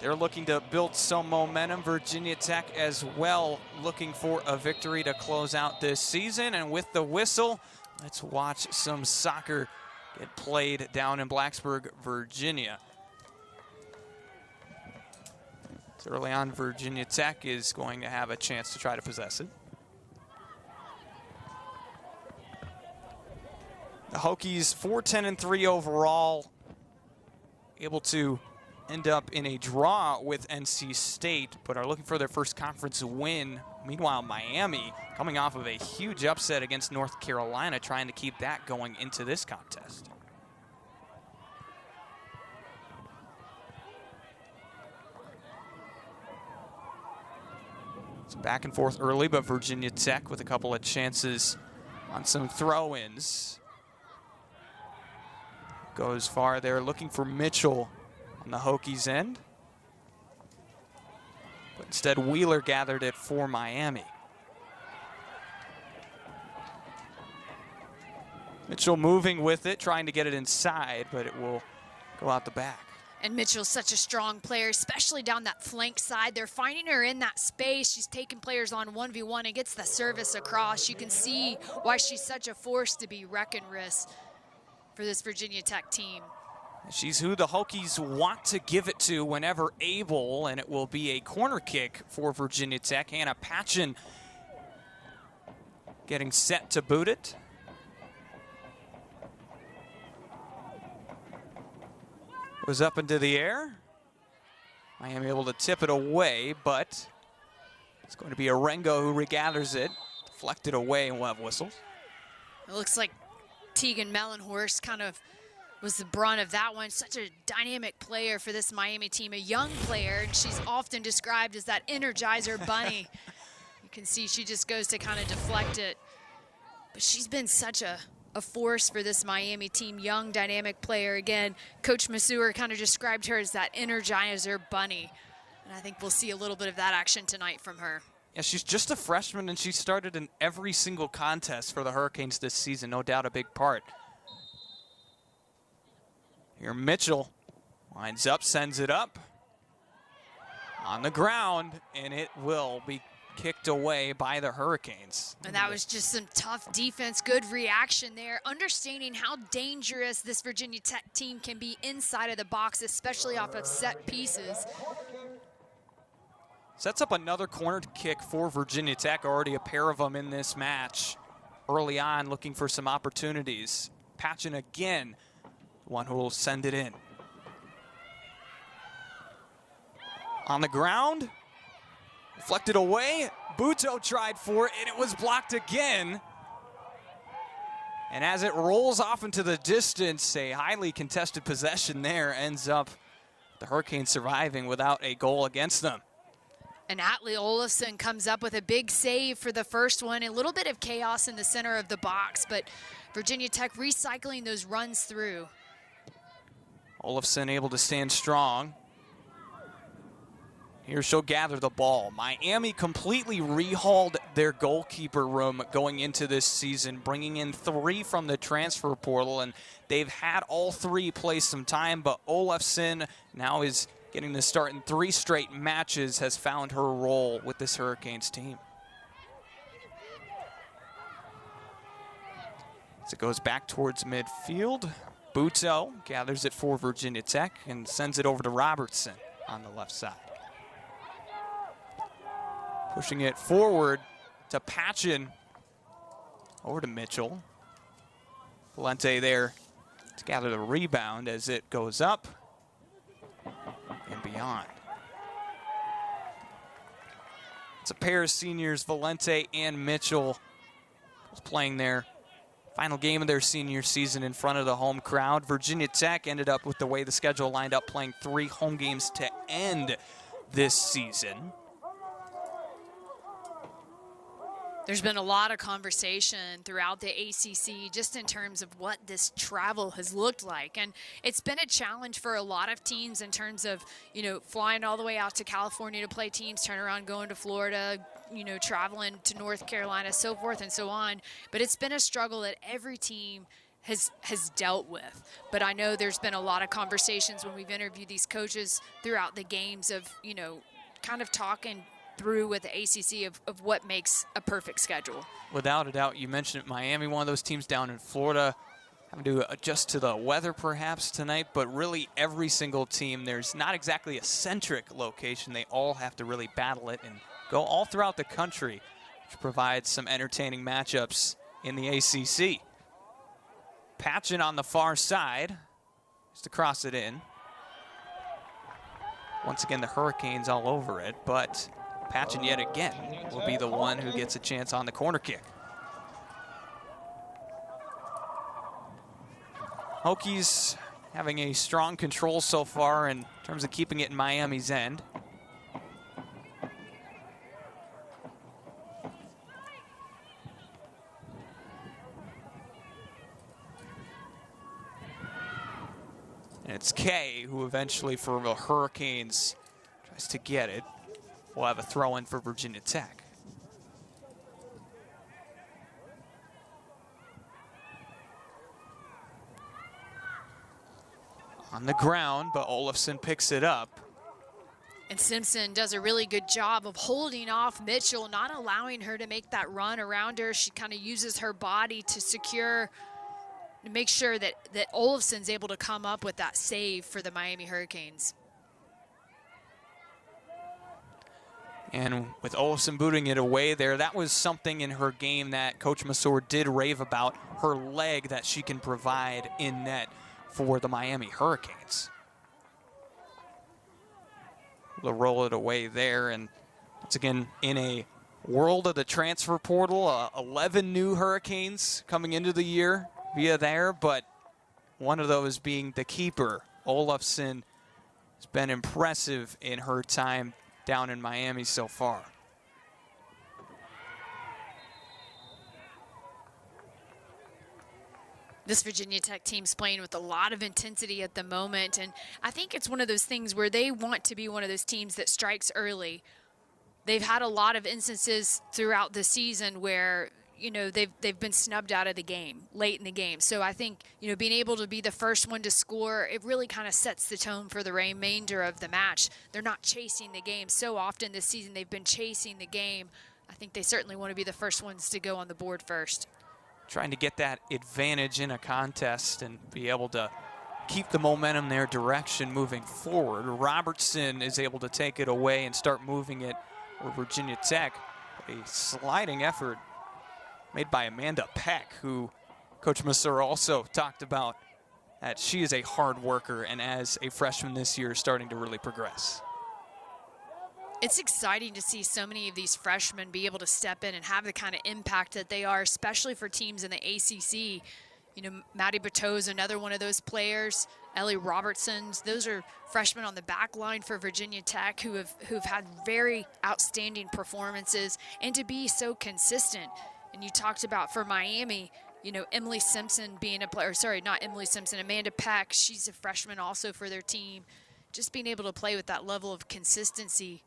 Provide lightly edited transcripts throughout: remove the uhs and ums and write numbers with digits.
They're looking to build some momentum. Virginia Tech as well, looking for a victory to close out this season. And with the whistle, let's watch some soccer get played down in Blacksburg, Virginia. So early on, Virginia Tech is going to have a chance to try to possess it. The Hokies 4-10-3 overall, able to end up in a draw with NC State, but are looking for their first conference win. Meanwhile, Miami coming off of a huge upset against North Carolina, trying to keep that going into this contest. It's back and forth early, but Virginia Tech with a couple of chances on some throw-ins. Goes far there, looking for Mitchell on the Hokies end. But instead, Wheeler gathered it for Miami. Mitchell moving with it, trying to get it inside, but it will go out the back. And Mitchell's such a strong player, especially down that flank side. They're finding her in that space. She's taking players on 1v1 and gets the service across. You can see why she's such a force to be reckoned with for this Virginia Tech team. She's who the Hokies want to give it to whenever able, and it will be a corner kick for Virginia Tech. Hannah Patchen getting set to boot it. Goes up into the air. Miami able to tip it away, but it's going to be Arengo who regathers it. Deflected away, and we'll have whistles. It looks like Tegan Mellenhorst kind of was the brunt of that one. Such a dynamic player for this Miami team, a young player, and she's often described as that Energizer bunny. You can see she just goes to kind of deflect it. But she's been such a force for this Miami team, young, dynamic player. Again, Coach Masur kind of described her as that Energizer bunny. And I think we'll see a little bit of that action tonight from her. Yeah, she's just a freshman, and she started in every single contest for the Hurricanes this season, no doubt a big part. Here Mitchell lines up, sends it up on the ground, and it will be kicked away by the Hurricanes. And that was just some tough defense, good reaction there, understanding how dangerous this Virginia Tech team can be inside of the box, especially off of set pieces. Sets up another corner kick for Virginia Tech, already a pair of them in this match. Early on, looking for some opportunities. Patchen again, one who will send it in. On the ground, deflected away. Buto tried for it, and it was blocked again. And as it rolls off into the distance, a highly contested possession there ends up the Hurricanes surviving without a goal against them. And Atlee Olafson comes up with a big save for the first one. A little bit of chaos in the center of the box, but Virginia Tech recycling those runs through. Olafson able to stand strong. Here she'll gather the ball. Miami completely rehauled their goalkeeper room going into this season, bringing in 3 from the transfer portal, and they've had all 3 play some time, but Olafson now is getting the start in 3 straight matches, has found her role with this Hurricanes team. As it goes back towards midfield, Buto gathers it for Virginia Tech and sends it over to Robertson on the left side. Pushing it forward to Patchen, over to Mitchell. Valente there to gather the rebound as it goes up and beyond. It's a pair of seniors, Valente and Mitchell, playing their final game of their senior season in front of the home crowd. Virginia Tech ended up, with the way the schedule lined up, playing 3 home games to end this season. There's been a lot of conversation throughout the ACC just in terms of what this travel has looked like. And it's been a challenge for a lot of teams in terms of, flying all the way out to California to play teams, turn around, going to Florida, traveling to North Carolina, so forth and so on. But it's been a struggle that every team has dealt with. But I know there's been a lot of conversations when we've interviewed these coaches throughout the games of, you know, kind of talking through with the ACC of what makes a perfect schedule. Without a doubt, you mentioned it, Miami, one of those teams down in Florida, having to adjust to the weather perhaps tonight, but really every single team, there's not exactly a centric location. They all have to really battle it and go all throughout the country, which provides some entertaining matchups in the ACC. Patchen on the far side, just to cross it in. Once again, the Hurricanes all over it, but Patchen yet again will be the one who gets a chance on the corner kick. Hokies having a strong control so far in terms of keeping it in Miami's end. And it's Kay who eventually, for the Hurricanes, tries to get it. We'll have a throw in for Virginia Tech. On the ground, but Olafson picks it up. And Simpson does a really good job of holding off Mitchell, not allowing her to make that run around her. She kind of uses her body to secure, to make sure that Olafson's able to come up with that save for the Miami Hurricanes. And with Olafson booting it away there, that was something in her game that Coach Masur did rave about, her leg that she can provide in net for the Miami Hurricanes. They'll roll it away there, and once again, in a world of the transfer portal, 11 new Hurricanes coming into the year via there, but one of those being the keeper. Olafson has been impressive in her time down in Miami so far. This Virginia Tech team's playing with a lot of intensity at the moment, and I think it's one of those things where they want to be one of those teams that strikes early. They've had a lot of instances throughout the season where, you know, they've been snubbed out of the game, late in the game. So I think, you know, being able to be the first one to score, it really kind of sets the tone for the remainder of the match. They're not chasing the game. So often this season they've been chasing the game. I think they certainly want to be the first ones to go on the board first. Trying to get that advantage in a contest and be able to keep the momentum their direction moving forward. Robertson is able to take it away and start moving it for Virginia Tech. A sliding effort made by Amanda Peck, who Coach Masur also talked about that she is a hard worker, and as a freshman this year, starting to really progress. It's exciting to see so many of these freshmen be able to step in and have the kind of impact that they are, especially for teams in the ACC. You know, Maddie Bateau is another one of those players. Ellie Robertson, those are freshmen on the back line for Virginia Tech who've had very outstanding performances, and to be so consistent. And you talked about for Miami, you know, Emily Simpson being a player, sorry, not Emily Simpson, Amanda Peck, she's a freshman also for their team. Just being able to play with that level of consistency.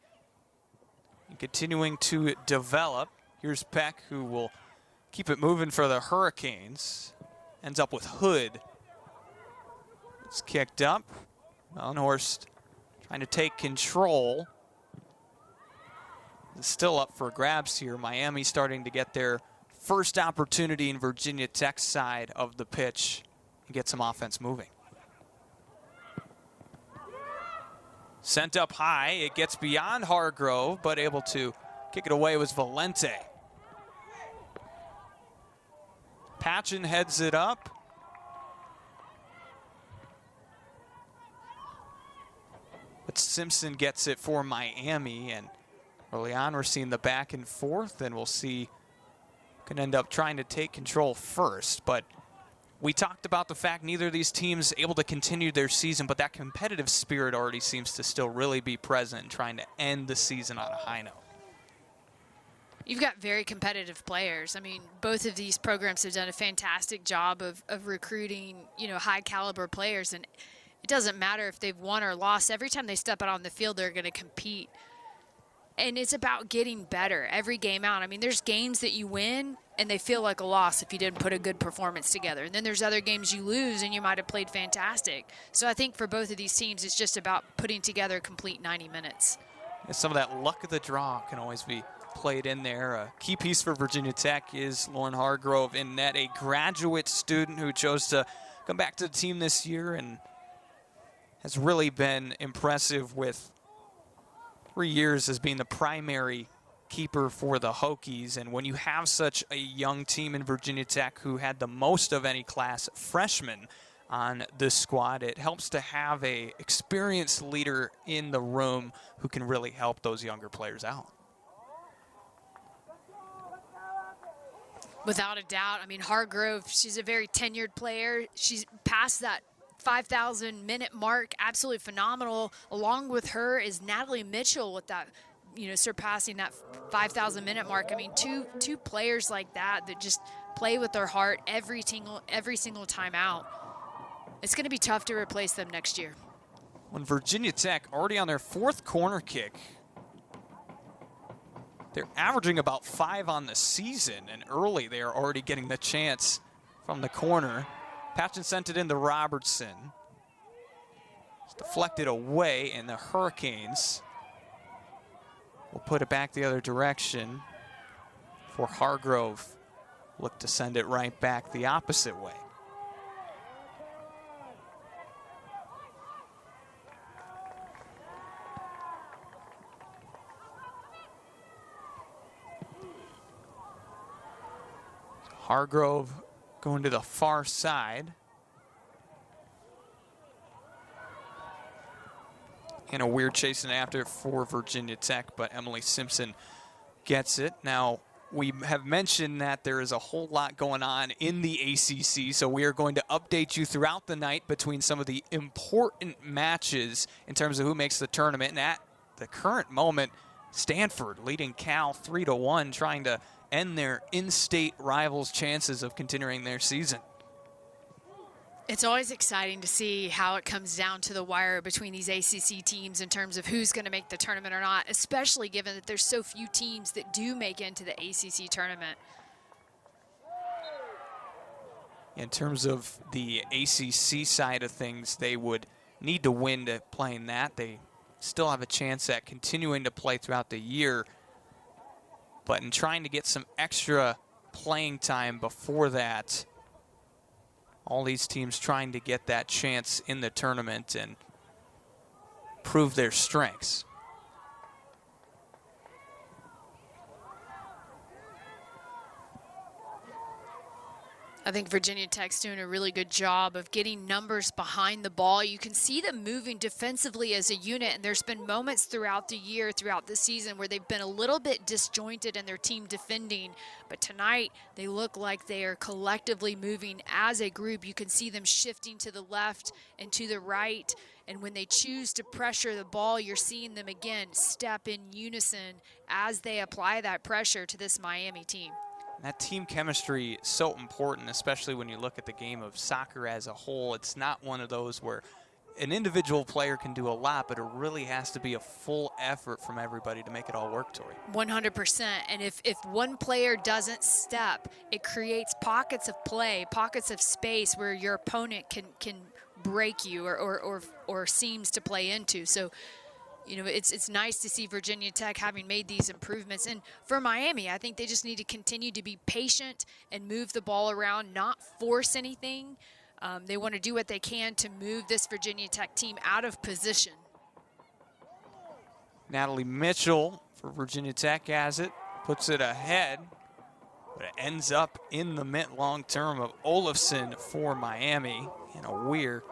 And continuing to develop. Here's Peck, who will keep it moving for the Hurricanes. Ends up with Hood. It's kicked up. Mellenhorst trying to take control. It's still up for grabs here. Miami starting to get their first opportunity in Virginia Tech's side of the pitch and get some offense moving. Sent up high, it gets beyond Hargrove, but able to kick it away was Valente. Patchen heads it up. But Simpson gets it for Miami, and early on we're seeing the back and forth, and we'll see can end up trying to take control first. But we talked about the fact neither of these teams able to continue their season, but that competitive spirit already seems to still really be present, trying to end the season on a high note. You've got very competitive players. I mean, both of these programs have done a fantastic job of recruiting, you know, high caliber players, and it doesn't matter if they've won or lost. Every time they step out on the field, they're going to compete. And it's about getting better every game out. I mean, there's games that you win and they feel like a loss if you didn't put a good performance together. And then there's other games you lose and you might have played fantastic. So I think for both of these teams, it's just about putting together a complete 90 minutes. And some of that luck of the draw can always be played in there. A key piece for Virginia Tech is Lauren Hargrove in net, a graduate student who chose to come back to the team this year and has really been impressive with 3 years as being the primary keeper for the Hokies. And when you have such a young team in Virginia Tech who had the most of any class freshmen on this squad, it helps to have a experienced leader in the room who can really help those younger players out. Without a doubt. I mean, Hargrove, she's a very tenured player. She's past that 5,000 minute mark, absolutely phenomenal. Along with her is Natalie Mitchell with that, surpassing that 5,000 minute mark. I mean, two players like that just play with their heart every single time out. It's going to be tough to replace them next year. When Virginia Tech already on their 4th corner kick, they're averaging about 5 on the season, and early they are already getting the chance from the corner. Patchen sent it into Robertson. It's deflected away, and the Hurricanes will put it back the other direction for Hargrove. Look to send it right back the opposite way. Hargrove going to the far side. And a weird chasing after for Virginia Tech, but Emily Simpson gets it. Now, we have mentioned that there is a whole lot going on in the ACC, so we are going to update you throughout the night between some of the important matches in terms of who makes the tournament. And at the current moment, Stanford leading Cal 3-1, trying to end their in-state rivals' chances of continuing their season. It's always exciting to see how it comes down to the wire between these ACC teams in terms of who's going to make the tournament or not, especially given that there's so few teams that do make into the ACC tournament. In terms of the ACC side of things, they would need to win to play in that. They still have a chance at continuing to play throughout the year, but in trying to get some extra playing time before that, all these teams trying to get that chance in the tournament and prove their strengths. I think Virginia Tech's doing a really good job of getting numbers behind the ball. You can see them moving defensively as a unit, and there's been moments throughout the year, throughout the season, where they've been a little bit disjointed in their team defending. But tonight, they look like they are collectively moving as a group. You can see them shifting to the left and to the right. And when they choose to pressure the ball, you're seeing them again step in unison as they apply that pressure to this Miami team. That team chemistry is so important, especially when you look at the game of soccer as a whole. It's not one of those where an individual player can do a lot, but it really has to be a full effort from everybody to make it all work, Tori. 100%. And if one player doesn't step, it creates pockets of play, pockets of space where your opponent can break you or seems to play into. So, you know, it's nice to see Virginia Tech having made these improvements. And for Miami, I think they just need to continue to be patient and move the ball around, not force anything. They want to do what they can to move this Virginia Tech team out of position. Natalie Mitchell for Virginia Tech has it, puts it ahead, but it ends up in the mid long term of Olafson for Miami. And a Weir.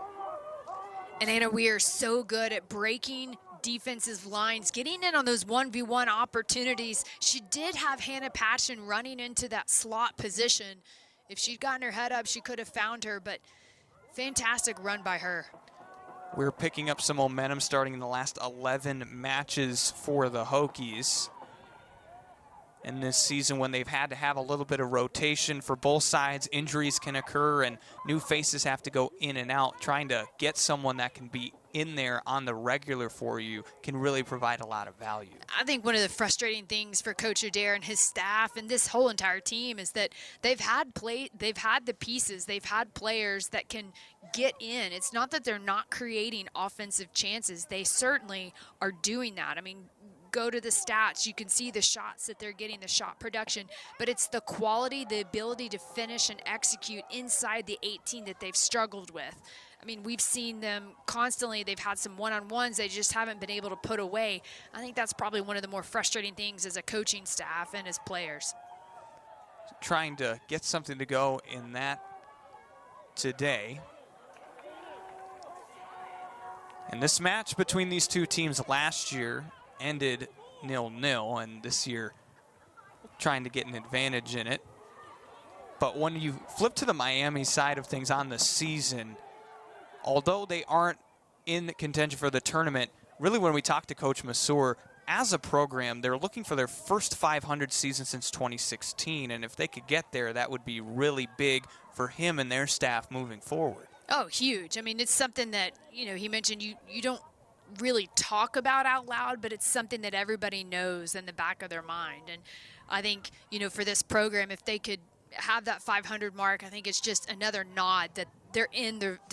And Anna Weir is so good at breaking defensive lines, getting in on those 1v1 opportunities. She did have Hannah Patchen running into that slot position. If she'd gotten her head up, she could have found her, but fantastic run by her. We're picking up some momentum starting in the last 11 matches for the Hokies. And this season, when they've had to have a little bit of rotation for both sides, injuries can occur and new faces have to go in and out, trying to get someone that can be in there on the regular for you can really provide a lot of value. I think one of the frustrating things for Coach Adair and his staff and this whole entire team is that they've had the pieces, they've had players that can get in. It's not that they're not creating offensive chances. They certainly are doing that. I mean, go to the stats, you can see the shots that they're getting, the shot production, but it's the quality, the ability to finish and execute inside the 18 that they've struggled with. I mean, we've seen them constantly. They've had some one-on-ones they just haven't been able to put away. I think that's probably one of the more frustrating things as a coaching staff and as players. Trying to get something to go in that today. And this match between these two teams last year ended 0-0, and this year trying to get an advantage in it. But when you flip to the Miami side of things on the season, although they aren't in contention for the tournament, really when we talk to Coach Masur, as a program, they're looking for their first 500 season since 2016, and if they could get there, that would be really big for him and their staff moving forward. Oh, huge. I mean, it's something that, he mentioned you don't really talk about out loud, but it's something that everybody knows in the back of their mind. And I think, for this program, if they could have that 500 mark, I think it's just another nod that they're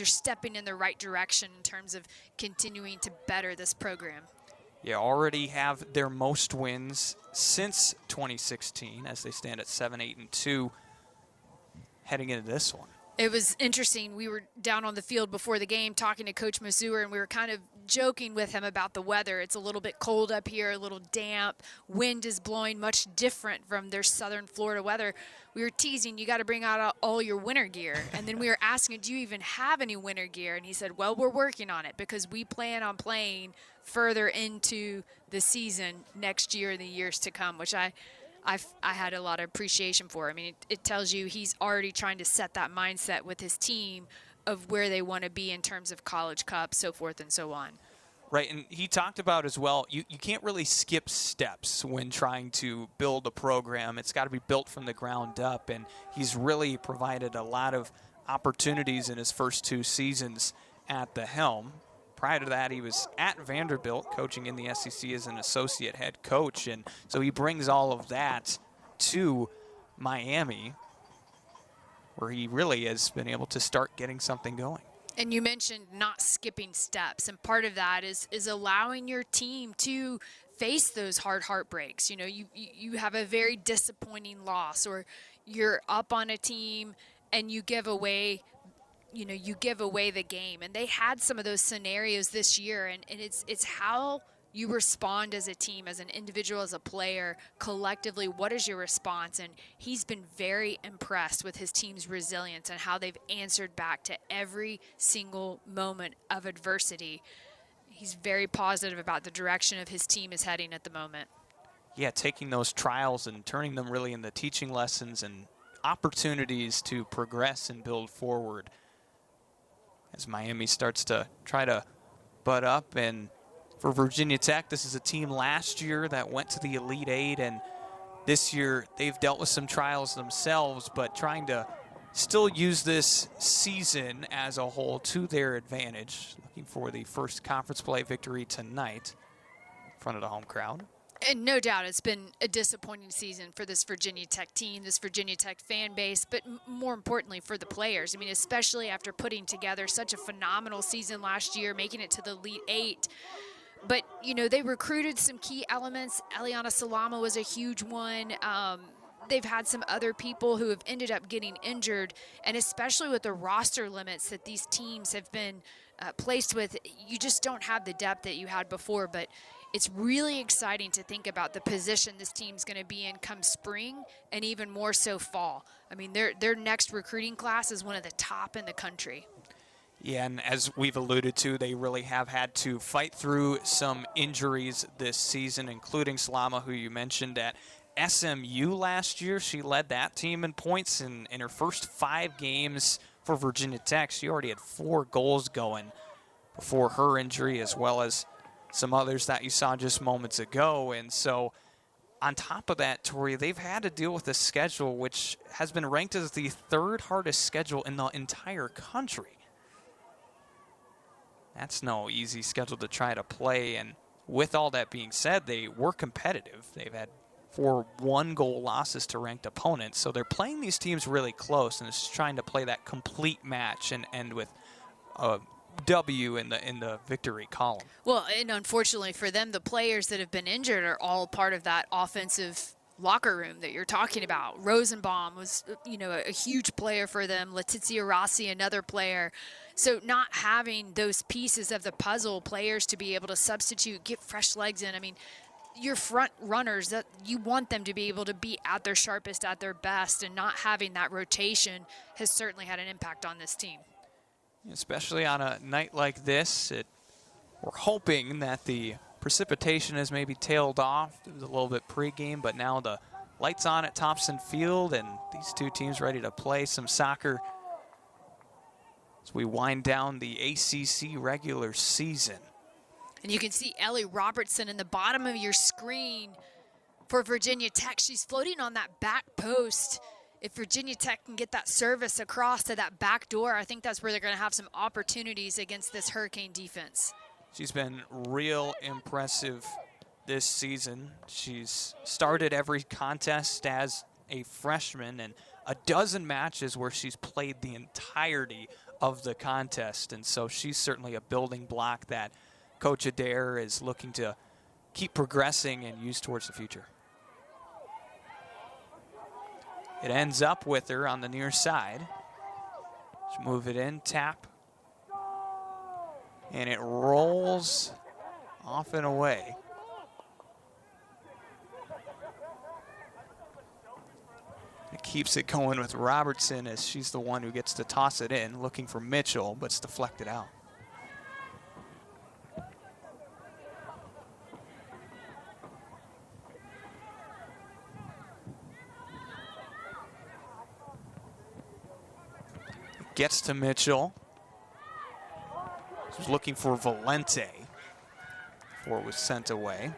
stepping in the right direction in terms of continuing to better this program. Yeah, already have their most wins since 2016 as they stand at 7-8-2 heading into this one. It was interesting. We were down on the field before the game talking to Coach Masur, and we were kind of joking with him about the weather. It's a little bit cold up here, a little damp. Wind is blowing much different from their southern Florida weather. We were teasing, you got to bring out all your winter gear. And then we were asking, do you even have any winter gear? And he said, well, we're working on it because we plan on playing further into the season next year and the years to come, which I had a lot of appreciation for. I mean, it tells you he's already trying to set that mindset with his team of where they want to be in terms of College Cup, so forth and so on. Right, and he talked about as well, you can't really skip steps when trying to build a program. It's got to be built from the ground up, and he's really provided a lot of opportunities in his first 2 seasons at the helm. Prior to that, he was at Vanderbilt coaching in the SEC as an associate head coach, and so he brings all of that to Miami, where he really has been able to start getting something going. And you mentioned not skipping steps, and part of that is allowing your team to face those hard heartbreaks. You have a very disappointing loss, or you're up on a team and you give away the game. And they had some of those scenarios this year, and it's how you respond as a team, as an individual, as a player, collectively. What is your response? And he's been very impressed with his team's resilience and how they've answered back to every single moment of adversity. He's very positive about the direction of his team is heading at the moment. Yeah, taking those trials and turning them really into teaching lessons and opportunities to progress and build forward as Miami starts to try to butt up. And for Virginia Tech, this is a team last year that went to the Elite Eight, and this year they've dealt with some trials themselves, but trying to still use this season as a whole to their advantage. Looking for the first conference play victory tonight in front of the home crowd. And no doubt it's been a disappointing season for this Virginia Tech team, this Virginia Tech fan base, but more importantly for the players. I mean, especially after putting together such a phenomenal season last year, making it to the Elite Eight. But, they recruited some key elements. Eliana Salama was a huge one. They've had some other people who have ended up getting injured, and especially with the roster limits that these teams have been placed with, you just don't have the depth that you had before. But it's really exciting to think about the position this team's going to be in come spring, and even more so fall. I mean, their next recruiting class is one of the top in the country. Yeah, and as we've alluded to, they really have had to fight through some injuries this season, including Salama, who you mentioned at SMU last year. She led that team in points in her first 5 games for Virginia Tech. She already had 4 goals going before her injury, as well as some others that you saw just moments ago. And so on top of that, Tori, they've had to deal with a schedule which has been ranked as the 3rd hardest schedule in the entire country. That's no easy schedule to try to play. And with all that being said, they were competitive. They've had 4 one-goal losses to ranked opponents. So they're playing these teams really close and it's trying to play that complete match and end with a W in the victory column. Well, and unfortunately for them, the players that have been injured are all part of that offensive locker room that you're talking about. Rosenbaum was, a huge player for them. Letizia Rossi, another player. So not having those pieces of the puzzle, players to be able to substitute, get fresh legs in. I mean, your front runners, that you want them to be able to be at their sharpest, at their best, and not having that rotation has certainly had an impact on this team. Especially on a night like this, we're hoping that the precipitation has maybe tailed off. It was a little bit pregame, but now the lights on at Thompson Field and these two teams ready to play some soccer as we wind down the ACC regular season. And you can see Ellie Robertson in the bottom of your screen for Virginia Tech. She's floating on that back post. If Virginia Tech can get that service across to that back door, I think that's where they're going to have some opportunities against this Hurricane defense. She's been real impressive this season. She's started every contest as a freshman and a dozen matches where she's played the entirety of the contest. And so she's certainly a building block that Coach Adair is looking to keep progressing and use towards the future. It ends up with her on the near side. She'll move it in, tap. And it rolls off and away. It keeps it going with Robertson as she's the one who gets to toss it in, looking for Mitchell, but it's deflected out. Gets to Mitchell. She's looking for Valente before it was sent away.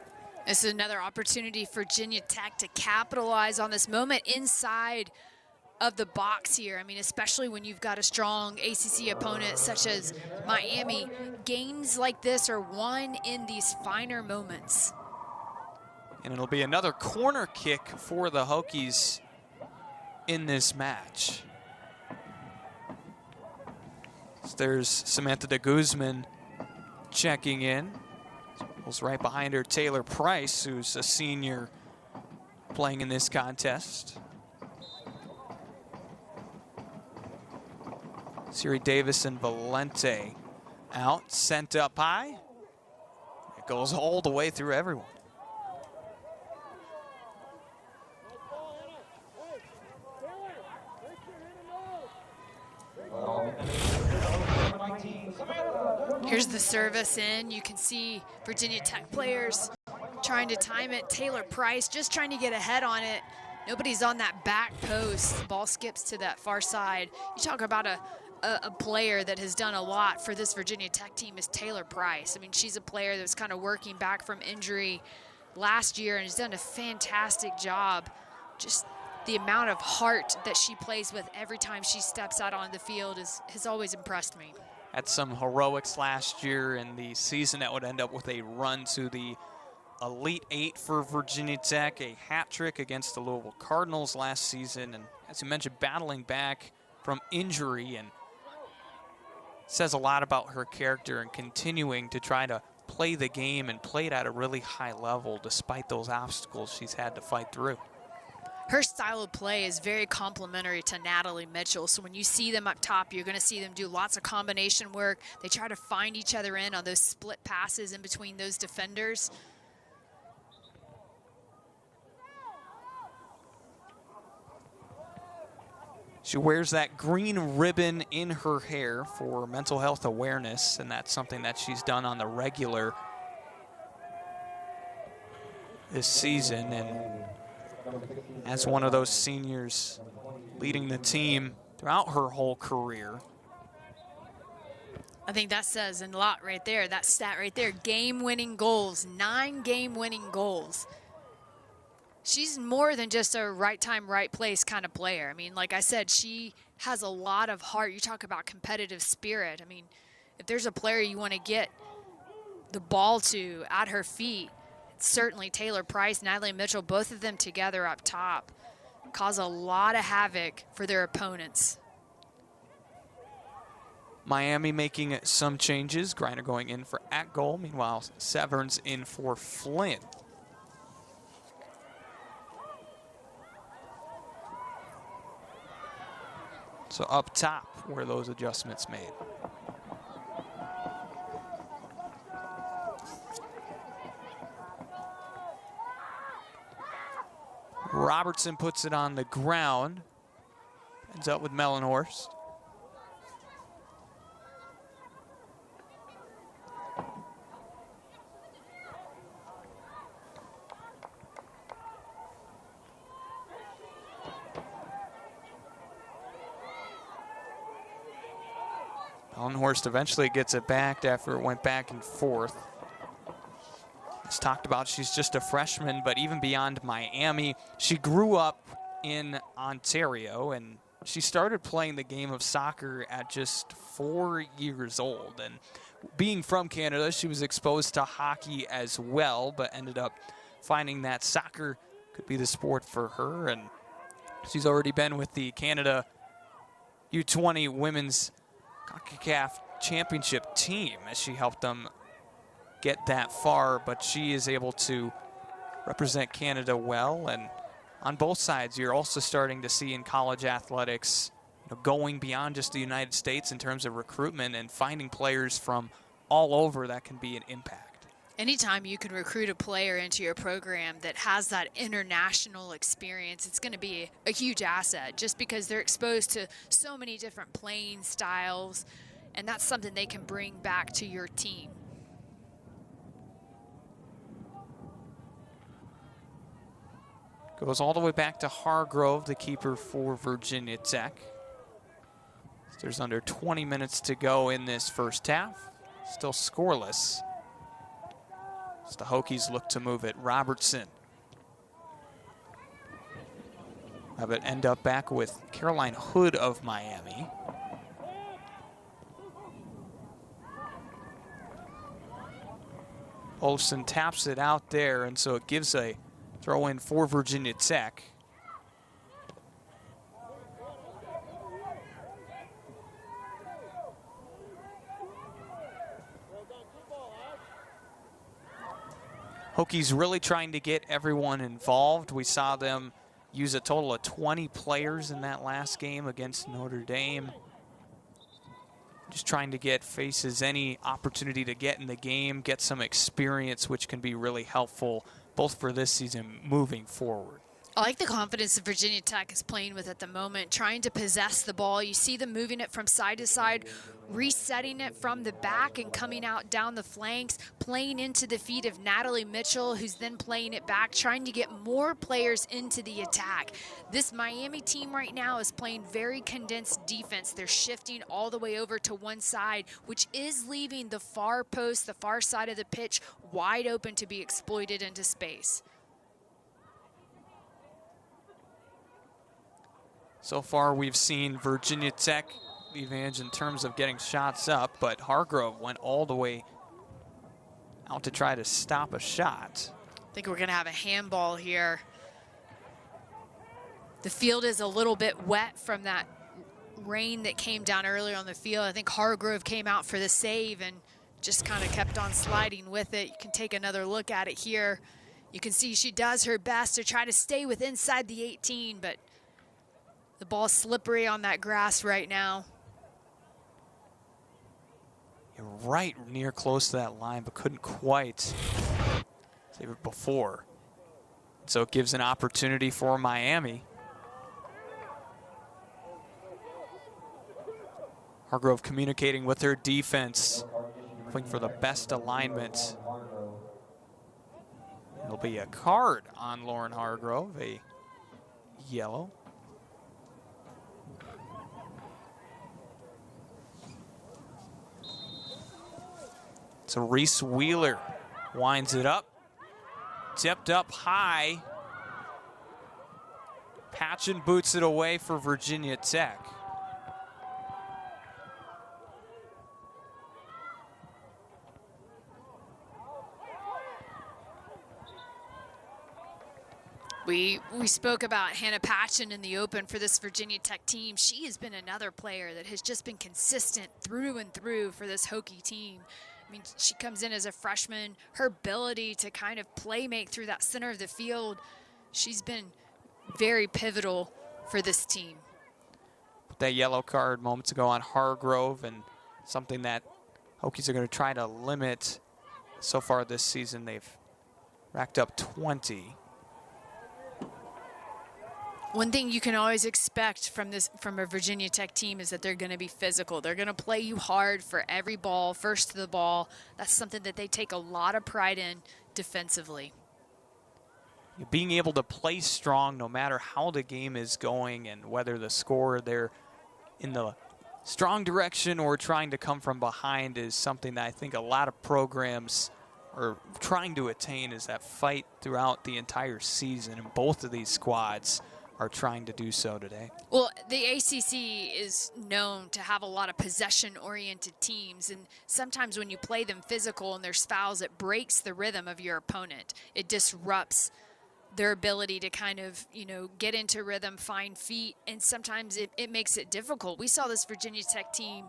This is another opportunity for Virginia Tech to capitalize on this moment inside of the box here. I mean, especially when you've got a strong ACC opponent such as Miami. Games like this are won in these finer moments. And it'll be another corner kick for the Hokies in this match. So there's Samantha de Guzman checking in. Was right behind her Taylor Price, who's a senior playing in this contest. Siri Davis and Valente out, sent up high. It goes all the way through everyone. Here's the service in. You can see Virginia Tech players trying to time it. Taylor Price just trying to get ahead on it. Nobody's on that back post. The ball skips to that far side. You talk about a player that has done a lot for this Virginia Tech team is Taylor Price. I mean, she's a player that was kind of working back from injury last year and has done a fantastic job. Just the amount of heart that she plays with every time she steps out on the field has always impressed me. Had some heroics last year in the season that would end up with a run to the Elite Eight for Virginia Tech, a hat trick against the Louisville Cardinals last season, and as you mentioned, battling back from injury, and says a lot about her character and continuing to try to play the game and play it at a really high level despite those obstacles she's had to fight through. Her style of play is very complementary to Natalie Mitchell. So when you see them up top, you're going to see them do lots of combination work. They try to find each other in on those split passes in between those defenders. She wears that green ribbon in her hair for mental health awareness, and that's something that she's done on the regular this season. And as one of those seniors leading the team throughout her whole career. I think that says a lot right there. That stat right there, game-winning goals, 9 game-winning goals. She's more than just a right time, right place kind of player. I mean, like I said, she has a lot of heart. You talk about competitive spirit. I mean, if there's a player you want to get the ball to at her feet, it's certainly Taylor Price, Natalie Mitchell, both of them together up top cause a lot of havoc for their opponents. Miami making some changes. Griner going in for at goal. Meanwhile, Severn's in for Flynn. So up top were those adjustments made. Robertson puts it on the ground. Ends up with Mellenhorst. Mellenhorst eventually gets it back after it went back and forth. As talked about, she's just a freshman, but even beyond Miami, she grew up in Ontario, and she started playing the game of soccer at just 4 years old. And being from Canada, she was exposed to hockey as well, but ended up finding that soccer could be the sport for her. And she's already been with the Canada U20 women's CONCACAF championship team as she helped them get that far, but she is able to represent Canada well. And on both sides, you're also starting to see in college athletics, going beyond just the United States in terms of recruitment and finding players from all over that can be an impact. Anytime you can recruit a player into your program that has that international experience, it's going to be a huge asset just because they're exposed to so many different playing styles, and that's something they can bring back to your team. Goes all the way back to Hargrove, the keeper for Virginia Tech. There's under 20 minutes to go in this first half. Still scoreless. As the Hokies look to move it. Robertson. Have it end up back with Caroline Hood of Miami. Olsen taps it out there, and so it gives a throw in for Virginia Tech. Hokies really trying to get everyone involved. We saw them use a total of 20 players in that last game against Notre Dame. Just trying to get faces any opportunity to get in the game, get some experience, which can be really helpful both for this season moving forward. I like the confidence that Virginia Tech is playing with at the moment, trying to possess the ball. You see them moving it from side to side, resetting it from the back and coming out down the flanks, playing into the feet of Natalie Mitchell, who's then playing it back, trying to get more players into the attack. This Miami team right now is playing very condensed defense. They're shifting all the way over to one side, which is leaving the far post, the far side of the pitch, wide open to be exploited into space. So far, we've seen Virginia Tech the advantage in terms of getting shots up, but Hargrove went all the way out to try to stop a shot. I think we're going to have a handball here. The field is a little bit wet from that rain that came down earlier on the field. I think Hargrove came out for the save and just kind of kept on sliding with it. You can take another look at it here. You can see she does her best to try to stay with inside the 18, but the ball's slippery on that grass right now. You're right near close to that line, but couldn't quite save it before. So it gives an opportunity for Miami. Hargrove communicating with their defense, looking for the best alignment. There'll be a card on Lauren Hargrove, a yellow. So Reese Wheeler winds it up, tipped up high. Patchen boots it away for Virginia Tech. We spoke about Hannah Patchen in the open for this Virginia Tech team. She has been another player that has just been consistent through and through for this Hokie team. I mean, she comes in as a freshman. Her ability to kind of playmate through that center of the field, she's been very pivotal for this team. That yellow card moments ago on Hargrove, and something that Hokies are going to try to limit. So far this season, they've racked up 20. One thing you can always expect from a Virginia Tech team is that they're going to be physical. They're going to play you hard for every ball, first to the ball. That's something that they take a lot of pride in defensively. Being able to play strong no matter how the game is going and whether the score they're in the strong direction or trying to come from behind is something that I think a lot of programs are trying to attain, is that fight throughout the entire season, and both of these squads are trying to do so today. Well, the ACC is known to have a lot of possession-oriented teams, and sometimes when you play them physical and there's fouls, it breaks the rhythm of your opponent. It disrupts their ability to kind of, get into rhythm, find feet, and sometimes it makes it difficult. We saw this Virginia Tech team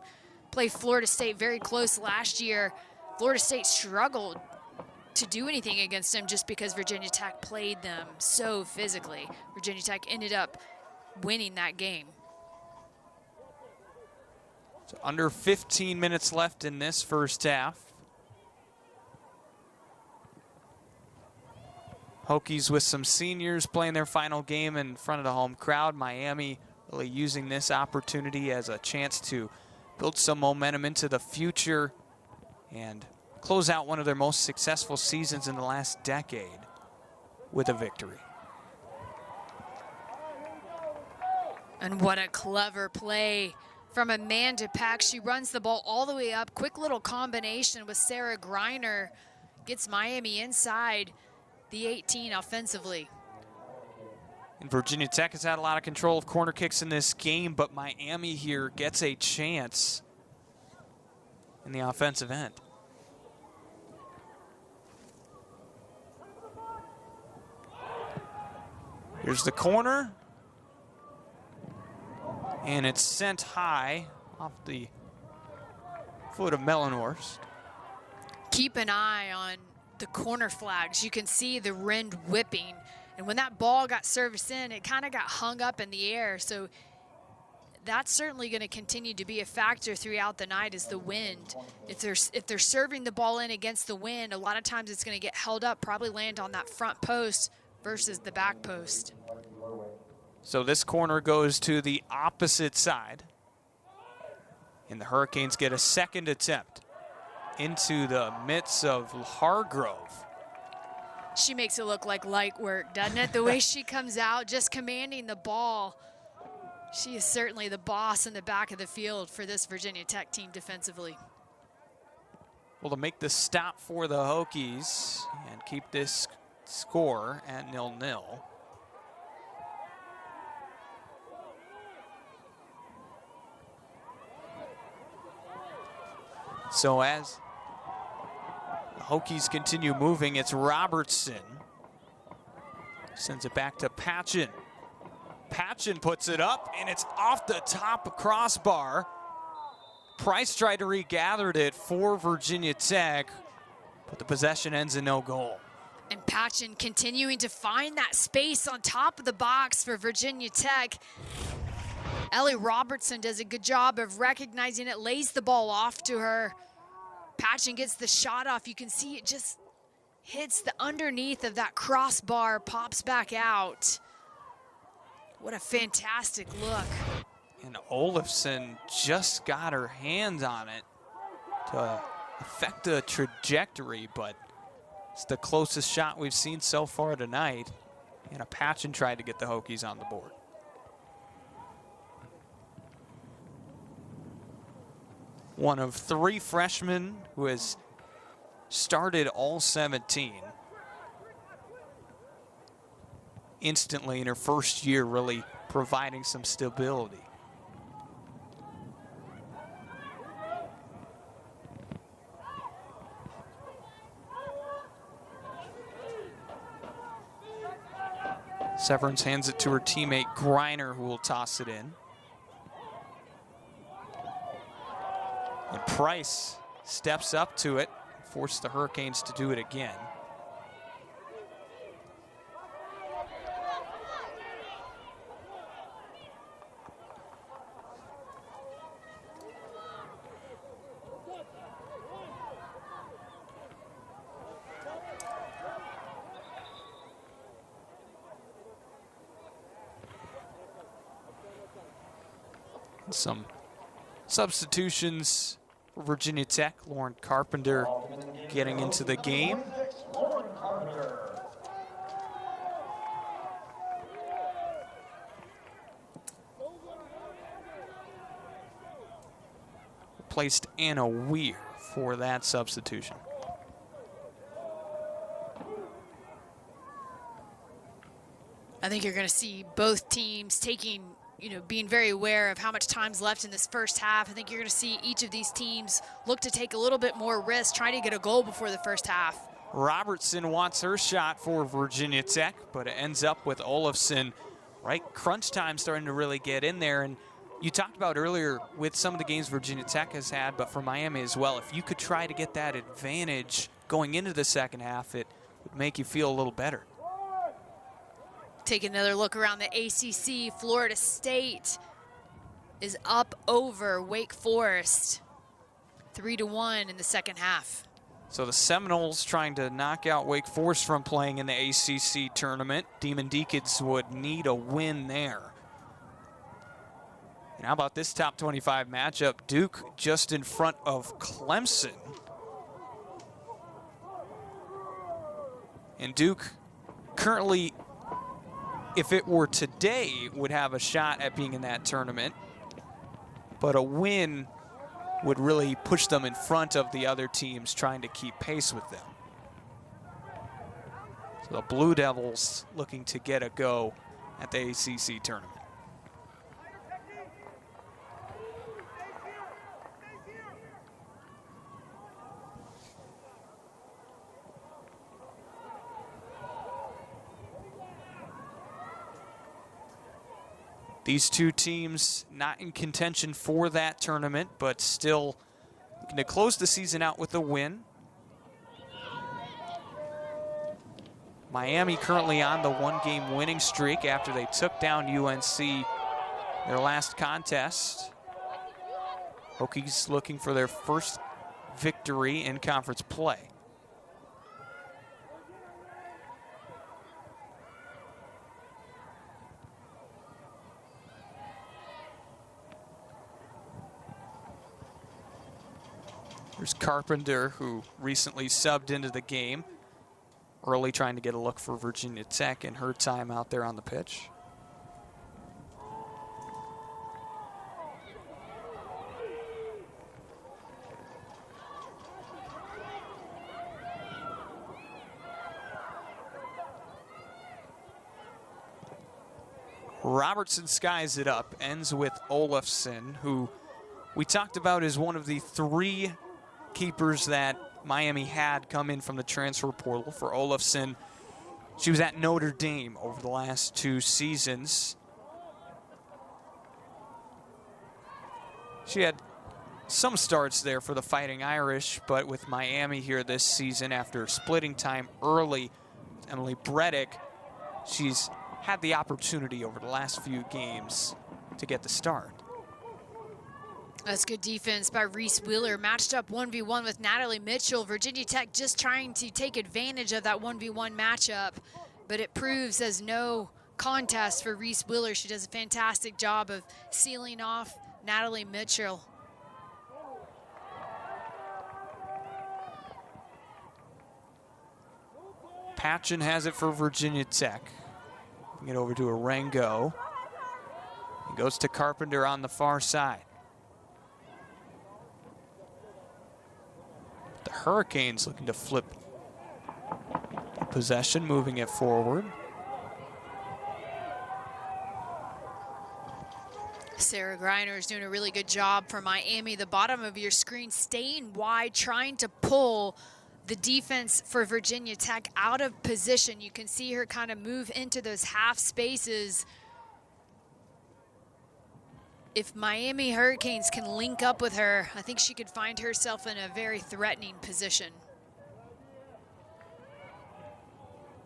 play Florida State very close last year. Florida State struggled to do anything against them just because Virginia Tech played them so physically. Virginia Tech ended up winning that game. So under 15 minutes left in this first half. Hokies with some seniors playing their final game in front of the home crowd. Miami really using this opportunity as a chance to build some momentum into the future and close out one of their most successful seasons in the last decade with a victory. And what a clever play from Amanda Pack. She runs the ball all the way up. Quick little combination with Sarah Greiner. Gets Miami inside the 18 offensively. And Virginia Tech has had a lot of control of corner kicks in this game, but Miami here gets a chance in the offensive end. Here's the corner. And it's sent high off the foot of Mellenhorst. Keep an eye on the corner flags. You can see the wind whipping. And when that ball got serviced in, it kind of got hung up in the air. So that's certainly going to continue to be a factor throughout the night, is the wind. If they're serving the ball in against the wind, a lot of times it's going to get held up, probably land on that front post versus the back post. So this corner goes to the opposite side. And the Hurricanes get a second attempt into the midst of Hargrove. She makes it look like light work, doesn't it? The way she comes out, just commanding the ball. She is certainly the boss in the back of the field for this Virginia Tech team defensively. Well, to make the stop for the Hokies and keep this score at 0-0. So as the Hokies continue moving, it's Robertson. Sends it back to Patchen. Patchen puts it up, and it's off the top crossbar. Price tried to regather it for Virginia Tech, but the possession ends in no goal. And Patchen continuing to find that space on top of the box for Virginia Tech. Ellie Robertson does a good job of recognizing it, lays the ball off to her. Patchen gets the shot off. You can see it just hits the underneath of that crossbar, pops back out. What a fantastic look. And Olafson just got her hands on it to affect the trajectory, but it's the closest shot we've seen so far tonight. And a Patchen tried to get the Hokies on the board. One of three freshmen who has started all 17. Instantly in her first year, really providing some stability. Severance hands it to her teammate Griner, who will toss it in. And Price steps up to it, forced the Hurricanes to do it again. Some substitutions for Virginia Tech. Lauren Carpenter getting into the game. Placed Anna Weir for that substitution. I think you're going to see both teams taking, being very aware of how much time's left in this first half. I think you're going to see each of these teams look to take a little bit more risk, trying to get a goal before the first half. Robertson wants her shot for Virginia Tech, but it ends up with Olafson. Right, crunch time starting to really get in there. And you talked about earlier with some of the games Virginia Tech has had, but for Miami as well, if you could try to get that advantage going into the second half, it would make you feel a little better. Take another look around the ACC. Florida State is up over Wake Forest, 3-1 in the second half. So the Seminoles trying to knock out Wake Forest from playing in the ACC tournament. Demon Deacons would need a win there. And how about this top 25 matchup? Duke just in front of Clemson. And Duke currently, if it were today, would have a shot at being in that tournament. But a win would really push them in front of the other teams trying to keep pace with them. So the Blue Devils looking to get a go at the ACC tournament. These two teams not in contention for that tournament, but still looking to close the season out with a win. Miami currently on the one-game winning streak after they took down UNC their last contest. Hokies looking for their first victory in conference play. There's Carpenter, who recently subbed into the game, early trying to get a look for Virginia Tech in her time out there on the pitch. Robertson skies it up, ends with Olafson, who we talked about as one of the three keepers that Miami had come in from the transfer portal. For Olafson, she was at Notre Dame over the last 2 seasons. She had some starts there for the Fighting Irish, but with Miami here this season, after splitting time early with Emily Bredick, she's had the opportunity over the last few games to get the start. That's good defense by Reese Wheeler. Matched up 1v1 with Natalie Mitchell. Virginia Tech just trying to take advantage of that 1v1 matchup, but it proves as no contest for Reese Wheeler. She does a fantastic job of sealing off Natalie Mitchell. Patchen has it for Virginia Tech. Bring it over to Arango. He goes to Carpenter on the far side. The Hurricanes looking to flip possession, moving it forward. Sarah Griner is doing a really good job for Miami. The bottom of your screen staying wide, trying to pull the defense for Virginia Tech out of position. You can see her kind of move into those half spaces. If Miami Hurricanes can link up with her, I think she could find herself in a very threatening position.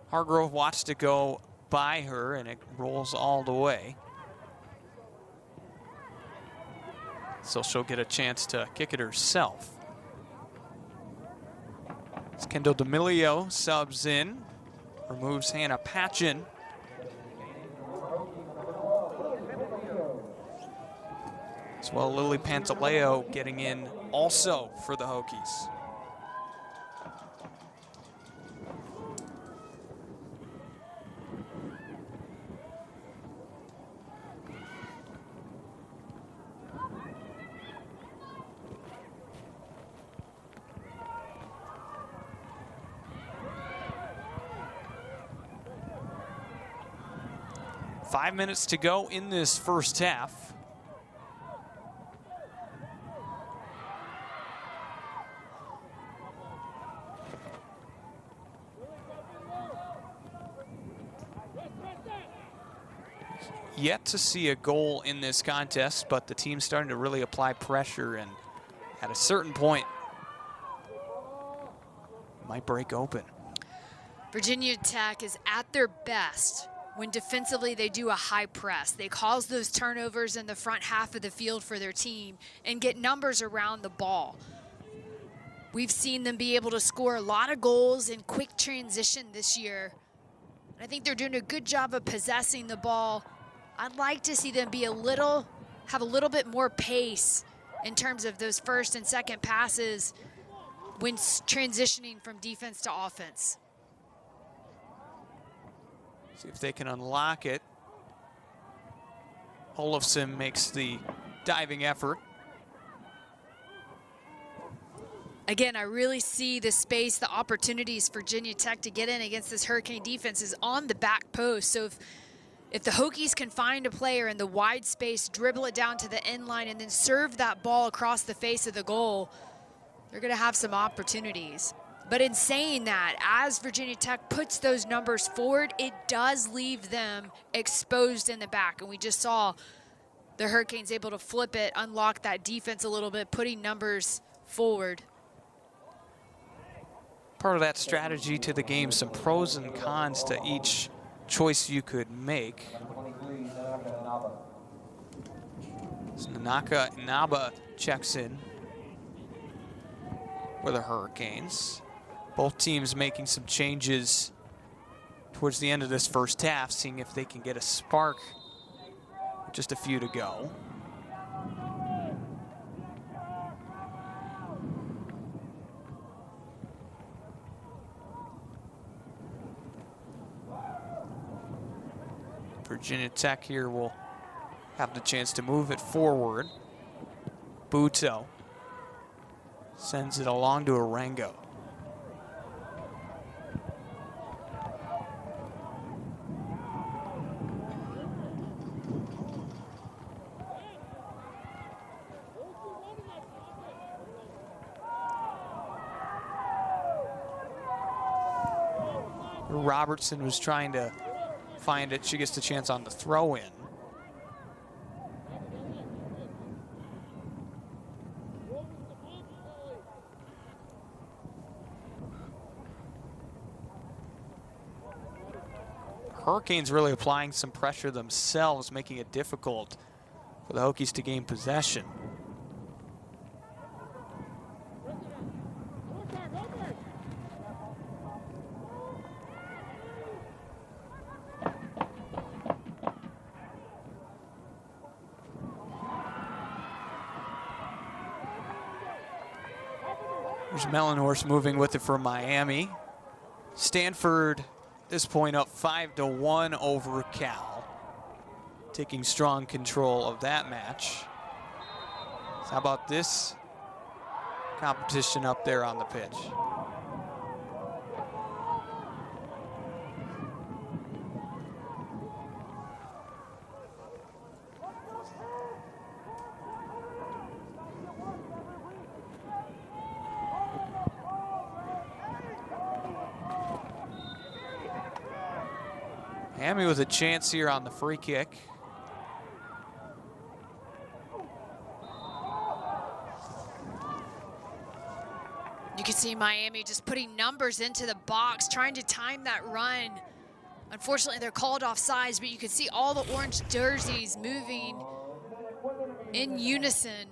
Hargrove watched it go by her, and it rolls all the way. So she'll get a chance to kick it herself. As Kendall D'Amelio subs in, removes Hannah Patchen. As well, Lily Pantaleo getting in also for the Hokies. Five minutes to go in this first half. Yet to see a goal in this contest, but the team's starting to really apply pressure, and at a certain point, might break open. Virginia Tech is at their best when defensively they do a high press. They cause those turnovers in the front half of the field for their team and get numbers around the ball. We've seen them be able to score a lot of goals in quick transition this year. I think they're doing a good job of possessing the ball. I'd like to see them be have a little bit more pace in terms of those first and second passes when transitioning from defense to offense. See if they can unlock it. Olofsson makes the diving effort. Again, I really see the space, the opportunities for Virginia Tech to get in against this Hurricane defense is on the back post. So if the Hokies can find a player in the wide space, dribble it down to the end line, and then serve that ball across the face of the goal, they're going to have some opportunities. But in saying that, as Virginia Tech puts those numbers forward, it does leave them exposed in the back. And we just saw the Hurricanes able to flip it, unlock that defense a little bit, putting numbers forward. Part of that strategy to the game, some pros and cons to each choice you could make. So Nanaka Inaba checks in for the Hurricanes. Both teams making some changes towards the end of this first half, seeing if they can get a spark. Just a few to go. Virginia Tech here will have the chance to move it forward. Buto sends it along to Arango. Robertson was trying to find it. She gets the chance on the throw in. Hurricanes really applying some pressure themselves, making it difficult for the Hokies to gain possession. There's Mellenhorst moving with it for Miami. Stanford, at this point, up 5-1 over Cal. Taking strong control of that match. So how about this competition up there on the pitch? Miami with a chance here on the free kick. You can see Miami just putting numbers into the box, trying to time that run. Unfortunately, they're called offsides, but you can see all the orange jerseys moving in unison.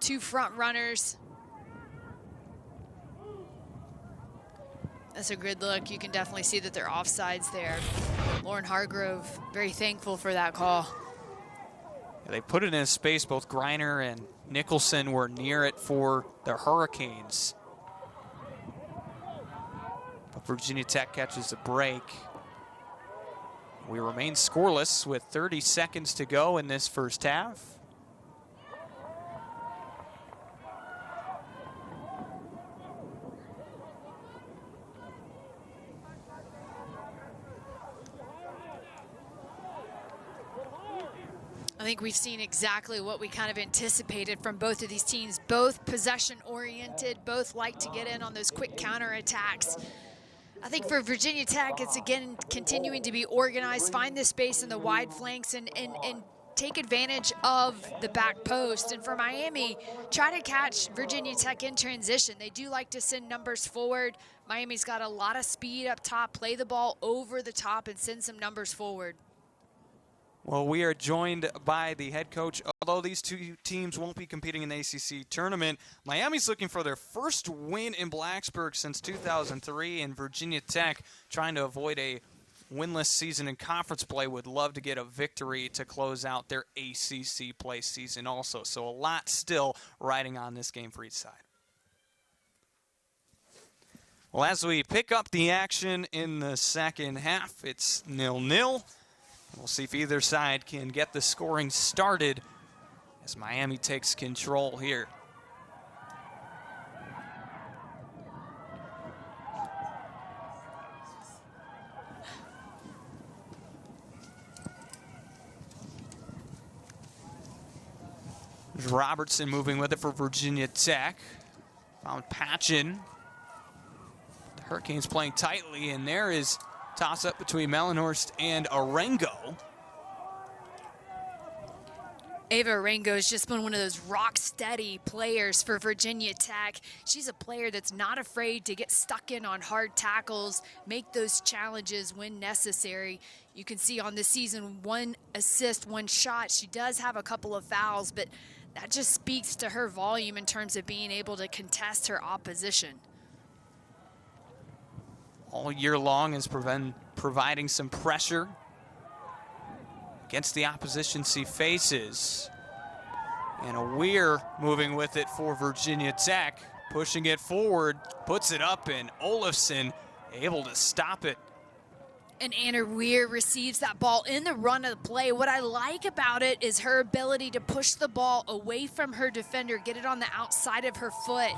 Two front runners. That's a good look. You can definitely see that they're offsides there. Lauren Hargrove, very thankful for that call. Yeah, they put it in a space. Both Greiner and Nicholson were near it for the Hurricanes. But Virginia Tech catches a break. We remain scoreless with 30 seconds to go in this first half. I think we've seen exactly what we kind of anticipated from both of these teams. Both possession-oriented, both like to get in on those quick counterattacks. I think for Virginia Tech, it's again continuing to be organized, find the space in the wide flanks and take advantage of the back post. And for Miami, try to catch Virginia Tech in transition. They do like to send numbers forward. Miami's got a lot of speed up top, play the ball over the top and send some numbers forward. Well, we are joined by the head coach. Although these two teams won't be competing in the ACC tournament, Miami's looking for their first win in Blacksburg since 2003, and Virginia Tech, trying to avoid a winless season in conference play, would love to get a victory to close out their ACC play season also. So a lot still riding on this game for each side. Well, as we pick up the action in the second half, it's 0-0. We'll see if either side can get the scoring started as Miami takes control here. There's Robertson moving with it for Virginia Tech. Found Patchen. The Hurricanes playing tightly, and there is toss-up between Mellenhorst and Arango. Ava Arango has just been one of those rock-steady players for Virginia Tech. She's a player that's not afraid to get stuck in on hard tackles, make those challenges when necessary. You can see on this season, 1 assist, 1 shot. She does have a couple of fouls, but that just speaks to her volume in terms of being able to contest her opposition. All year long has providing some pressure against the opposition she faces. And a Weir moving with it for Virginia Tech, pushing it forward, puts it up, and Olafson able to stop it. And Anna Weir receives that ball in the run of the play. What I like about it is her ability to push the ball away from her defender, get it on the outside of her foot.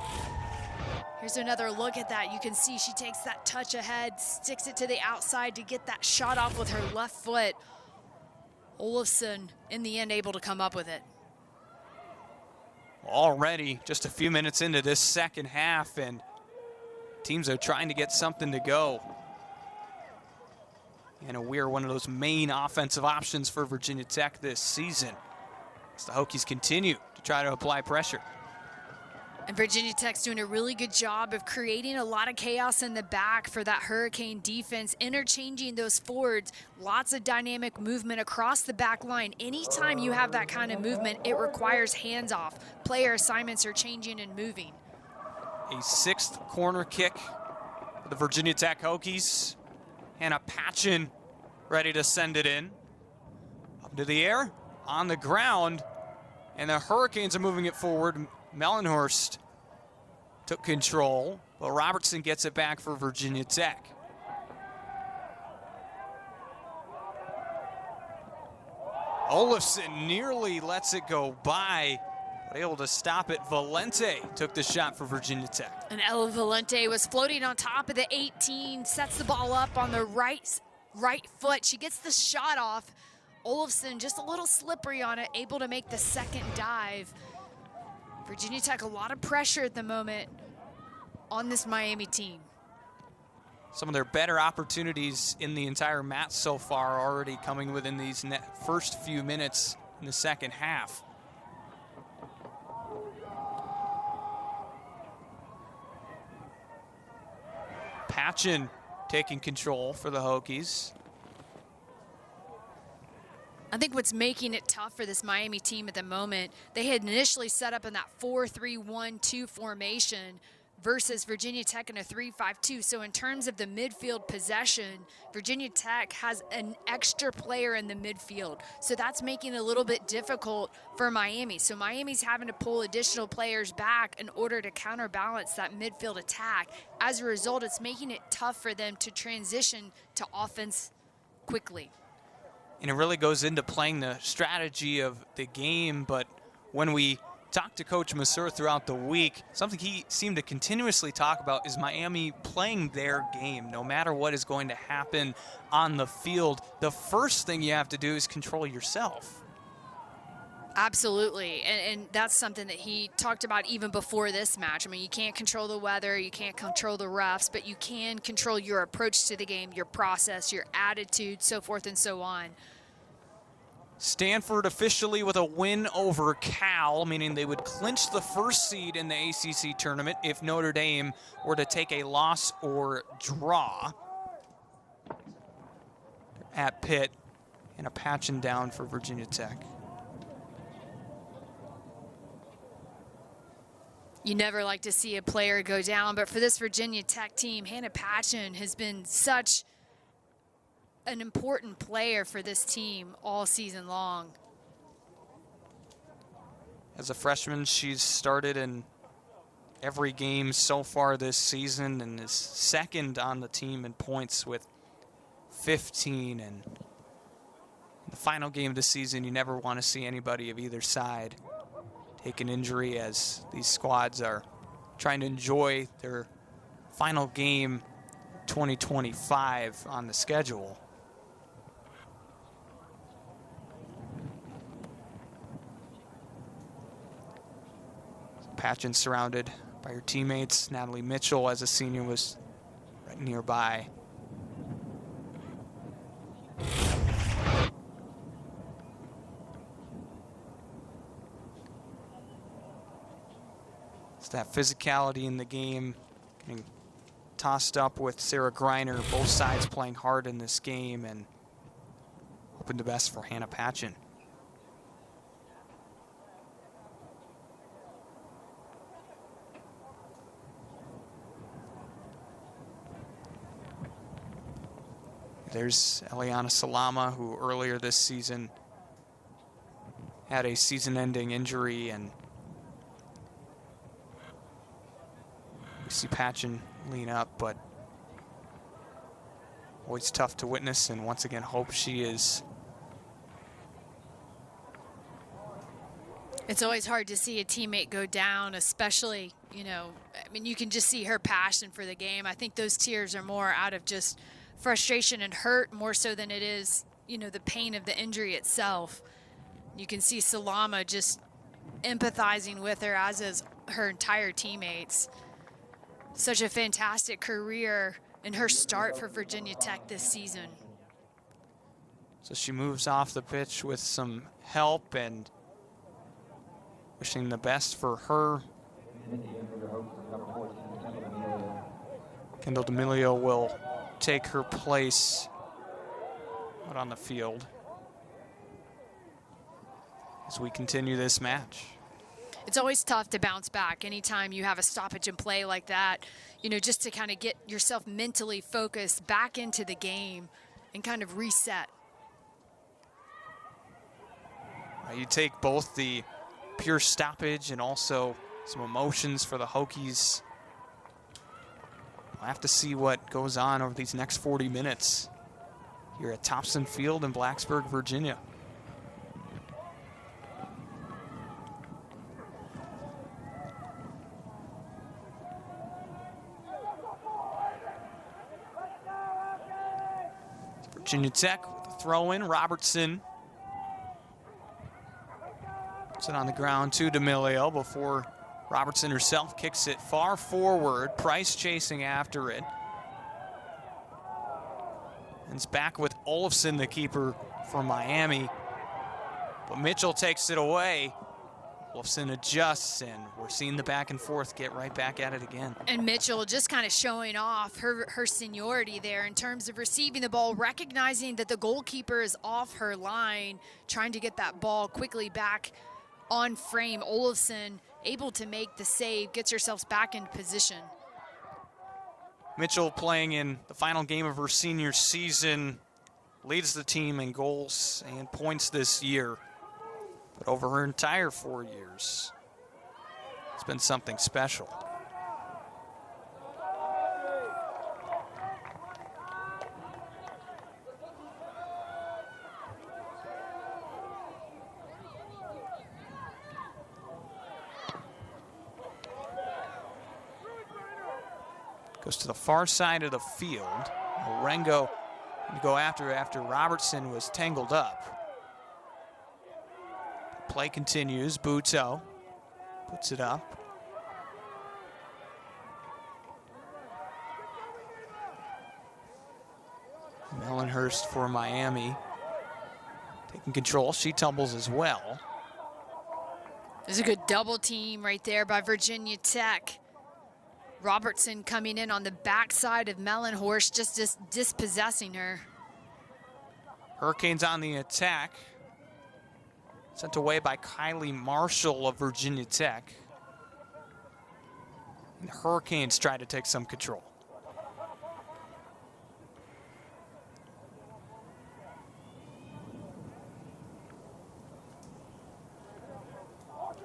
Here's another look at that. You can see she takes that touch ahead, sticks it to the outside to get that shot off with her left foot. Olafson, in the end, able to come up with it. Already just a few minutes into this second half, and teams are trying to get something to go. And Weir, one of those main offensive options for Virginia Tech this season, as the Hokies continue to try to apply pressure. And Virginia Tech's doing a really good job of creating a lot of chaos in the back for that Hurricane defense, interchanging those forwards, lots of dynamic movement across the back line. Anytime you have that kind of movement, it requires hands off. Player assignments are changing and moving. A 6th corner kick for the Virginia Tech Hokies. Hannah Patchen ready to send it in. Up to the air, on the ground, and the Hurricanes are moving it forward. Mellenhorst took control, but Robertson gets it back for Virginia Tech. Olafson nearly lets it go by, but able to stop it. Valente took the shot for Virginia Tech. And Ella Valente was floating on top of the 18, sets the ball up on the right foot. She gets the shot off. Olafson just a little slippery on it, able to make the second dive. Virginia Tech, a lot of pressure at the moment on this Miami team. some of their better opportunities in the entire match so far already coming within these first few minutes in the second half. Patchen taking control for the Hokies. I think what's making it tough for this Miami team at the moment, they had initially set up in that 4-3-1-2 formation versus Virginia Tech in a 3-5-2. So in terms of the midfield possession, Virginia Tech has an extra player in the midfield. So that's making it a little bit difficult for Miami. So Miami's having to pull additional players back in order to counterbalance that midfield attack. As a result, it's making it tough for them to transition to offense quickly. And it really goes into playing the strategy of the game, but when we talked to Coach Masur throughout the week, something he seemed to continuously talk about is Miami playing their game. No matter what is going to happen on the field, the first thing you have to do is control yourself. Absolutely, and that's something that he talked about even before this match. I mean, you can't control the weather, you can't control the refs, but you can control your approach to the game, your process, your attitude, so forth and so on. Stanford officially with a win over Cal, meaning they would clinch the first seed in the ACC tournament if Notre Dame were to take a loss or draw. At Pitt, and a patching down for Virginia Tech. You never like to see a player go down, but for this Virginia Tech team, Hannah Patchen has been such an important player for this team all season long. As a freshman, she's started in every game so far this season and is second on the team in points with 15. And in the final game of the season, you never want to see anybody of either side take an injury, as these squads are trying to enjoy their final game 2025 on the schedule. Patchen surrounded by her teammates. Natalie Mitchell, as a senior, was right nearby. It's that physicality in the game, getting tossed up with Sarah Greiner, both sides playing hard in this game, and hoping the best for Hannah Patchen. There's Eliana Salama, who earlier this season had a season-ending injury, and we see Patchen lean up, but always tough to witness, and once again hope she is. It's always hard to see a teammate go down, especially, you know, I mean, you can just see her passion for the game. I think those tears are more out of just frustration and hurt more so than it is, you know, the pain of the injury itself. You can see Salama just empathizing with her, as is her entire teammates. Such a fantastic career in her start for Virginia Tech this season. So she moves off the pitch with some help, and wishing the best for her. Kendall D'Amelio will take her place out on the field as we continue this match. It's always tough to bounce back anytime you have a stoppage in play like that, you know, just to kind of get yourself mentally focused back into the game and kind of reset. You take both the pure stoppage and also some emotions for the Hokies. We'll have to see what goes on over these next 40 minutes here at Thompson Field in Blacksburg, Virginia. Virginia Tech with a throw-in. Robertson puts it on the ground to D'Amelio before Robertson herself kicks it far forward. Price chasing after it. It's back with Olafson, the keeper for Miami. But Mitchell takes it away. Olafson adjusts, and we're seeing the back and forth get right back at it again. And Mitchell just kind of showing off her seniority there in terms of receiving the ball, recognizing that the goalkeeper is off her line, trying to get that ball quickly back on frame. Olafson able to make the save, gets herself back into position. Mitchell, playing in the final game of her senior season, leads the team in goals and points this year. But over her entire 4 years, it's been something special. Goes to the far side of the field. Orengo to go after Robertson was tangled up. Play continues. Buto puts it up. Mellenhurst for Miami. Taking control. She tumbles as well. There's a good double team right there by Virginia Tech. Robertson coming in on the backside of Mellenhorst, just dispossessing her. Hurricanes on the attack. Sent away by Kylie Marshall of Virginia Tech. And the Hurricanes try to take some control.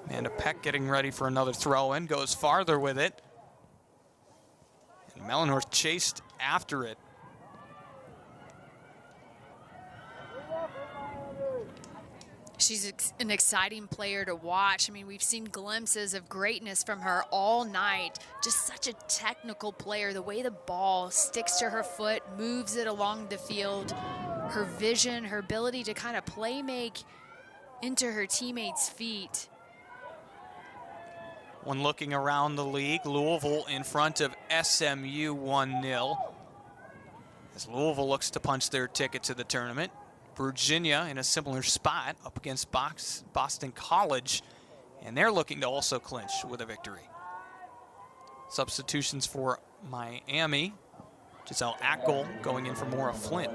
Amanda Peck getting ready for another throw-in, goes farther with it. And Mellenhorst chased after it. She's an exciting player to watch. I mean, we've seen glimpses of greatness from her all night. Just such a technical player. The way the ball sticks to her foot, moves it along the field. Her vision, her ability to kind of play make into her teammates' feet. When looking around the league, Louisville in front of SMU 1-0. As Louisville looks to punch their ticket to the tournament. Virginia in a similar spot up against Boston College, and they're looking to also clinch with a victory. Substitutions for Miami. Giselle Ackle going in for Maura Flynn.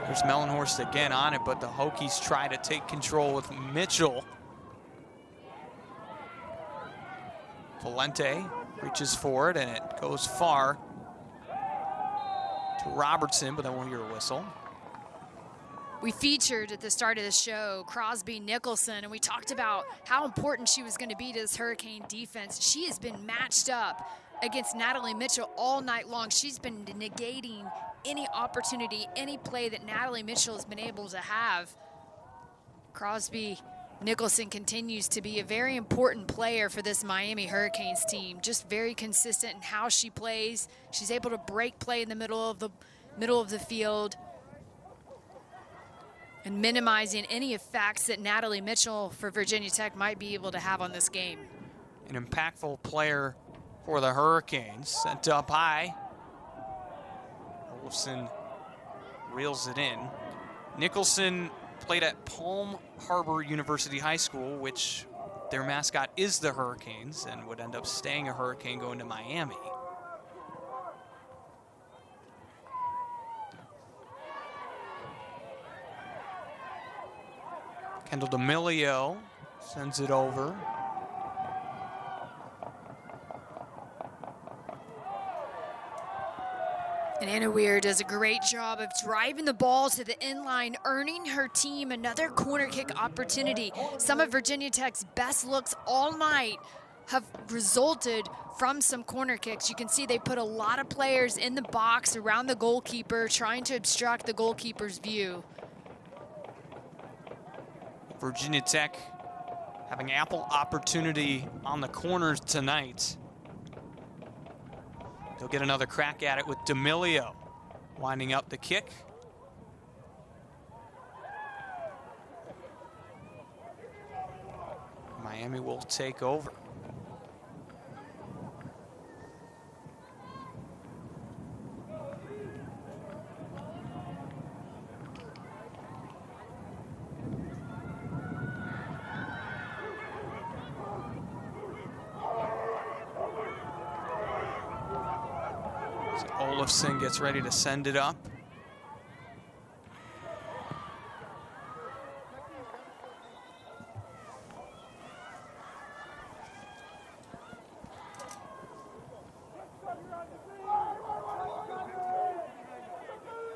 There's Mellenhorst again on it, but the Hokies try to take control with Mitchell. Valente reaches forward, and it goes far to Robertson, but then we'll hear a whistle. We featured at the start of the show Crosby Nicholson, and we talked about how important she was going to be to this Hurricane defense. She has been matched up against Natalie Mitchell all night long. She's been negating any opportunity, any play that Natalie Mitchell has been able to have. Crosby Nicholson continues to be a very important player for this Miami Hurricanes team. Just very consistent in how she plays. She's able to break play in the middle of the field and minimizing any effects that Natalie Mitchell for Virginia Tech might be able to have on this game. An impactful player for the Hurricanes, sent up high. Olafson reels it in. Nicholson played at Palm Harbor University High School, which their mascot is the Hurricanes, and would end up staying a Hurricane going to Miami. Kendall D'Amelio sends it over. And Anna Weir does a great job of driving the ball to the inline, earning her team another corner kick opportunity. Some of Virginia Tech's best looks all night have resulted from some corner kicks. You can see they put a lot of players in the box around the goalkeeper, trying to obstruct the goalkeeper's view. Virginia Tech having ample opportunity on the corners tonight. They'll get another crack at it with D'Amelio winding up the kick. Miami will take over. Olafson gets ready to send it up.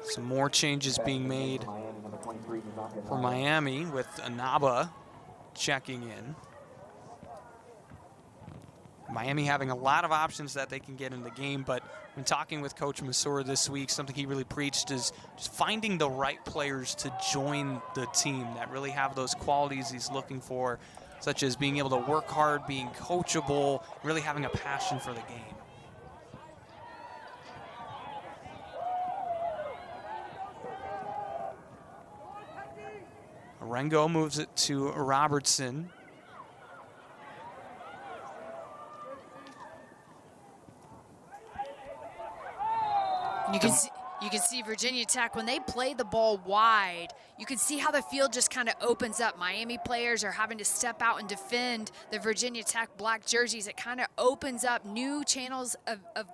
Some more changes being made for Miami with Anaba checking in. Miami having a lot of options that they can get in the game, but when talking with Coach Masur this week, something he really preached is just finding the right players to join the team that really have those qualities he's looking for, such as being able to work hard, being coachable, really having a passion for the game. Arengo moves it to Robertson. You can see Virginia Tech, when they play the ball wide, you can see how the field just kind of opens up. Miami players are having to step out and defend the Virginia Tech black jerseys. It kind of opens up new channels of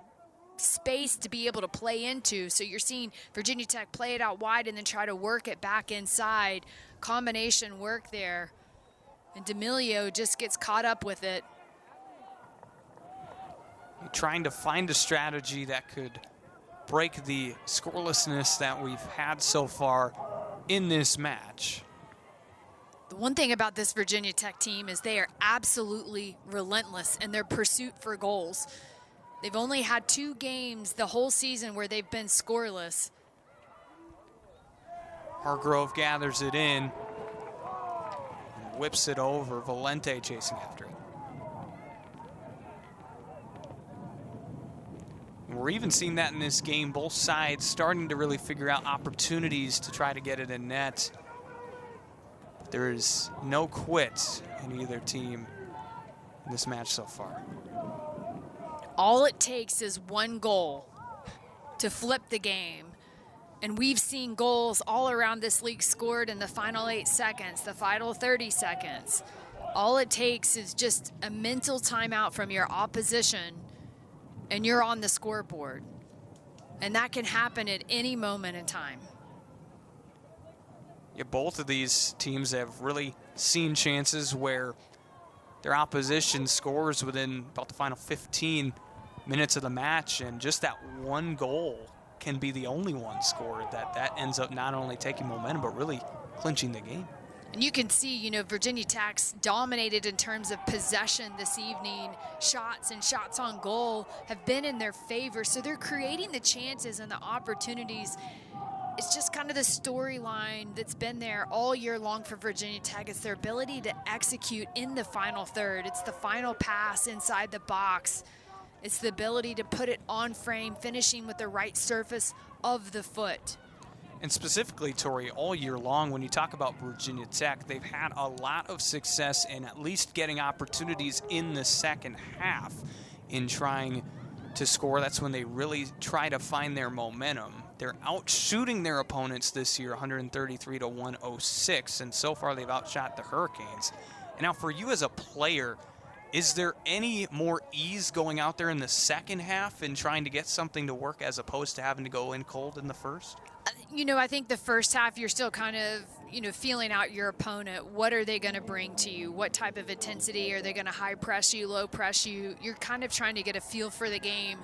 space to be able to play into. So you're seeing Virginia Tech play it out wide and then try to work it back inside. Combination work there. And D'Amelio just gets caught up with it. Trying to find a strategy that could break the scorelessness that we've had so far in this match. The one thing about this Virginia Tech team is they are absolutely relentless in their pursuit for goals. They've only had 2 games the whole season where they've been scoreless. Hargrove gathers it in and whips it over. Valente chasing after it. We're even seeing that in this game, both sides starting to really figure out opportunities to try to get it in net. There is no quit in either team in this match so far. All it takes is 1 goal to flip the game. And we've seen goals all around this league scored in the final 8 seconds, the final 30 seconds. All it takes is just a mental timeout from your opposition and you're on the scoreboard. And that can happen at any moment in time. Yeah, both of these teams have really seen chances where their opposition scores within about the final 15 minutes of the match, and just that 1 goal can be the only one scored that ends up not only taking momentum but really clinching the game. And you can see, you know, Virginia Tech's dominated in terms of possession this evening. Shots and shots on goal have been in their favor. So they're creating the chances and the opportunities. It's just kind of the storyline that's been there all year long for Virginia Tech. It's their ability to execute in the final third. It's the final pass inside the box. It's the ability to put it on frame, finishing with the right surface of the foot. And specifically, Tori, all year long, when you talk about Virginia Tech, they've had a lot of success in at least getting opportunities in the second half in trying to score. That's when they really try to find their momentum. They're out shooting their opponents this year, 133 to 106, and so far they've outshot the Hurricanes. And now for you as a player, is there any more ease going out there in the second half and trying to get something to work as opposed to having to go in cold in the first? You know, I think the first half you're still kind of, you know, feeling out your opponent. What are they going to bring to you? What type of intensity? Are they going to high press you, low press you? You're kind of trying to get a feel for the game.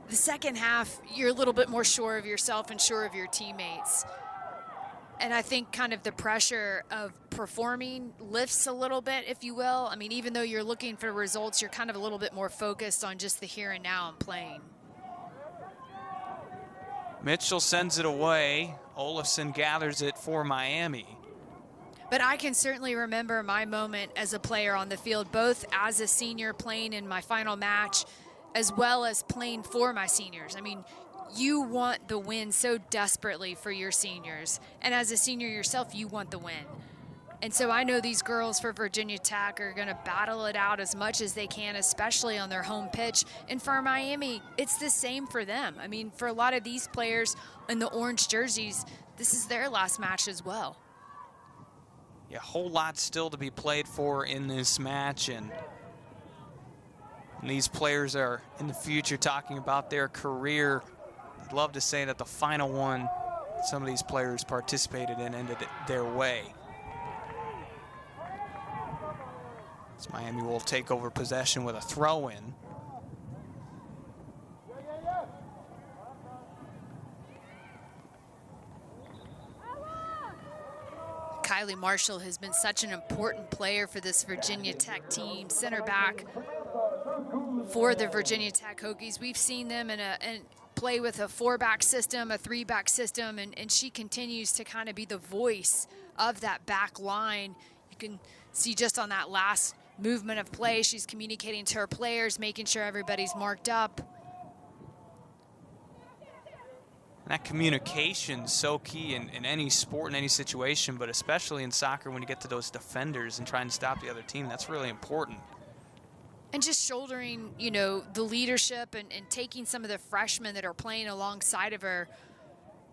The second half, you're a little bit more sure of yourself and sure of your teammates. And I think kind of the pressure of performing lifts a little bit, if you will. I mean, even though you're looking for results, you're kind of a little bit more focused on just the here and now and playing. Mitchell sends it away. Olafson gathers it for Miami. But I can certainly remember my moment as a player on the field, both as a senior playing in my final match as well as playing for my seniors. I mean, you want the win so desperately for your seniors. And as a senior yourself, you want the win. And so I know these girls for Virginia Tech are going to battle it out as much as they can, especially on their home pitch. And for Miami, it's the same for them. I mean, for a lot of these players in the orange jerseys, this is their last match as well. Yeah, a whole lot still to be played for in this match. And these players are in the future talking about their career. I'd love to say that the final one some of these players participated in ended it their way. As Miami will take over possession with a throw-in. Kylie Marshall has been such an important player for this Virginia Tech team, center back for the Virginia Tech Hokies. We've seen them play with a 4-back system, a 3-back system, and she continues to kind of be the voice of that back line. You can see just on that last movement of play, she's communicating to her players, making sure everybody's marked up. That communication's so key in any sport, in any situation, but especially in soccer when you get to those defenders and trying to stop the other team. That's really important. And just shouldering, you know, the leadership and taking some of the freshmen that are playing alongside of her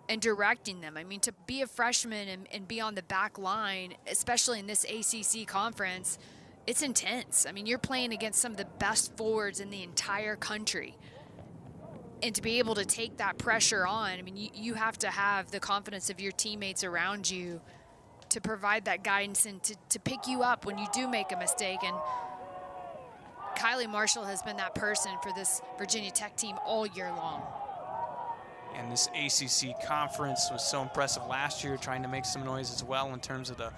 and directing them. I mean, to be a freshman and be on the back line, especially in this ACC conference, it's intense. I mean, you're playing against some of the best forwards in the entire country. And to be able to take that pressure on, I mean, you have to have the confidence of your teammates around you to provide that guidance and to pick you up when you do make a mistake. And Kylie Marshall has been that person for this Virginia Tech team all year long. And this ACC conference was so impressive last year, trying to make some noise as well in terms of the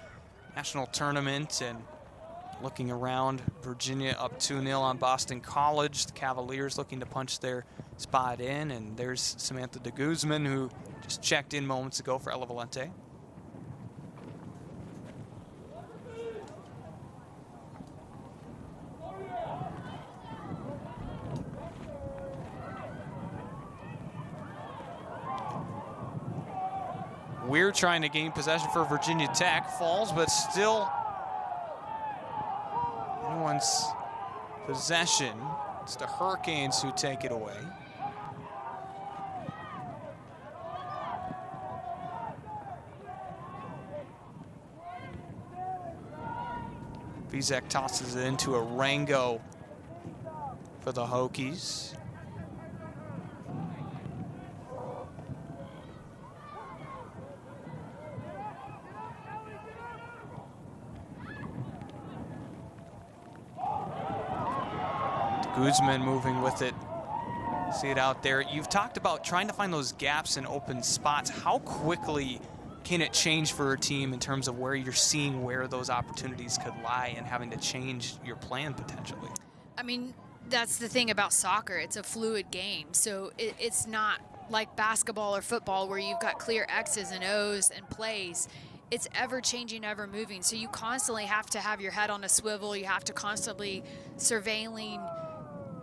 national tournament. And looking around, Virginia up 2-0 on Boston College. The Cavaliers looking to punch their spot in. And there's Samantha de Guzman, who just checked in moments ago for Ella Valente. We're trying to gain possession for Virginia Tech. Falls, but still anyone's possession. It's the Hurricanes who take it away. Vizek tosses it into a Rango for the Hokies. Guzman moving with it. See it out there. You've talked about trying to find those gaps in open spots. How quickly can it change for a team in terms of where you're seeing where those opportunities could lie and having to change your plan potentially? I mean, that's the thing about soccer. It's a fluid game. So it's not like basketball or football where you've got clear X's and O's and plays. It's ever changing, ever moving. So you constantly have to have your head on a swivel. You have to constantly surveilling,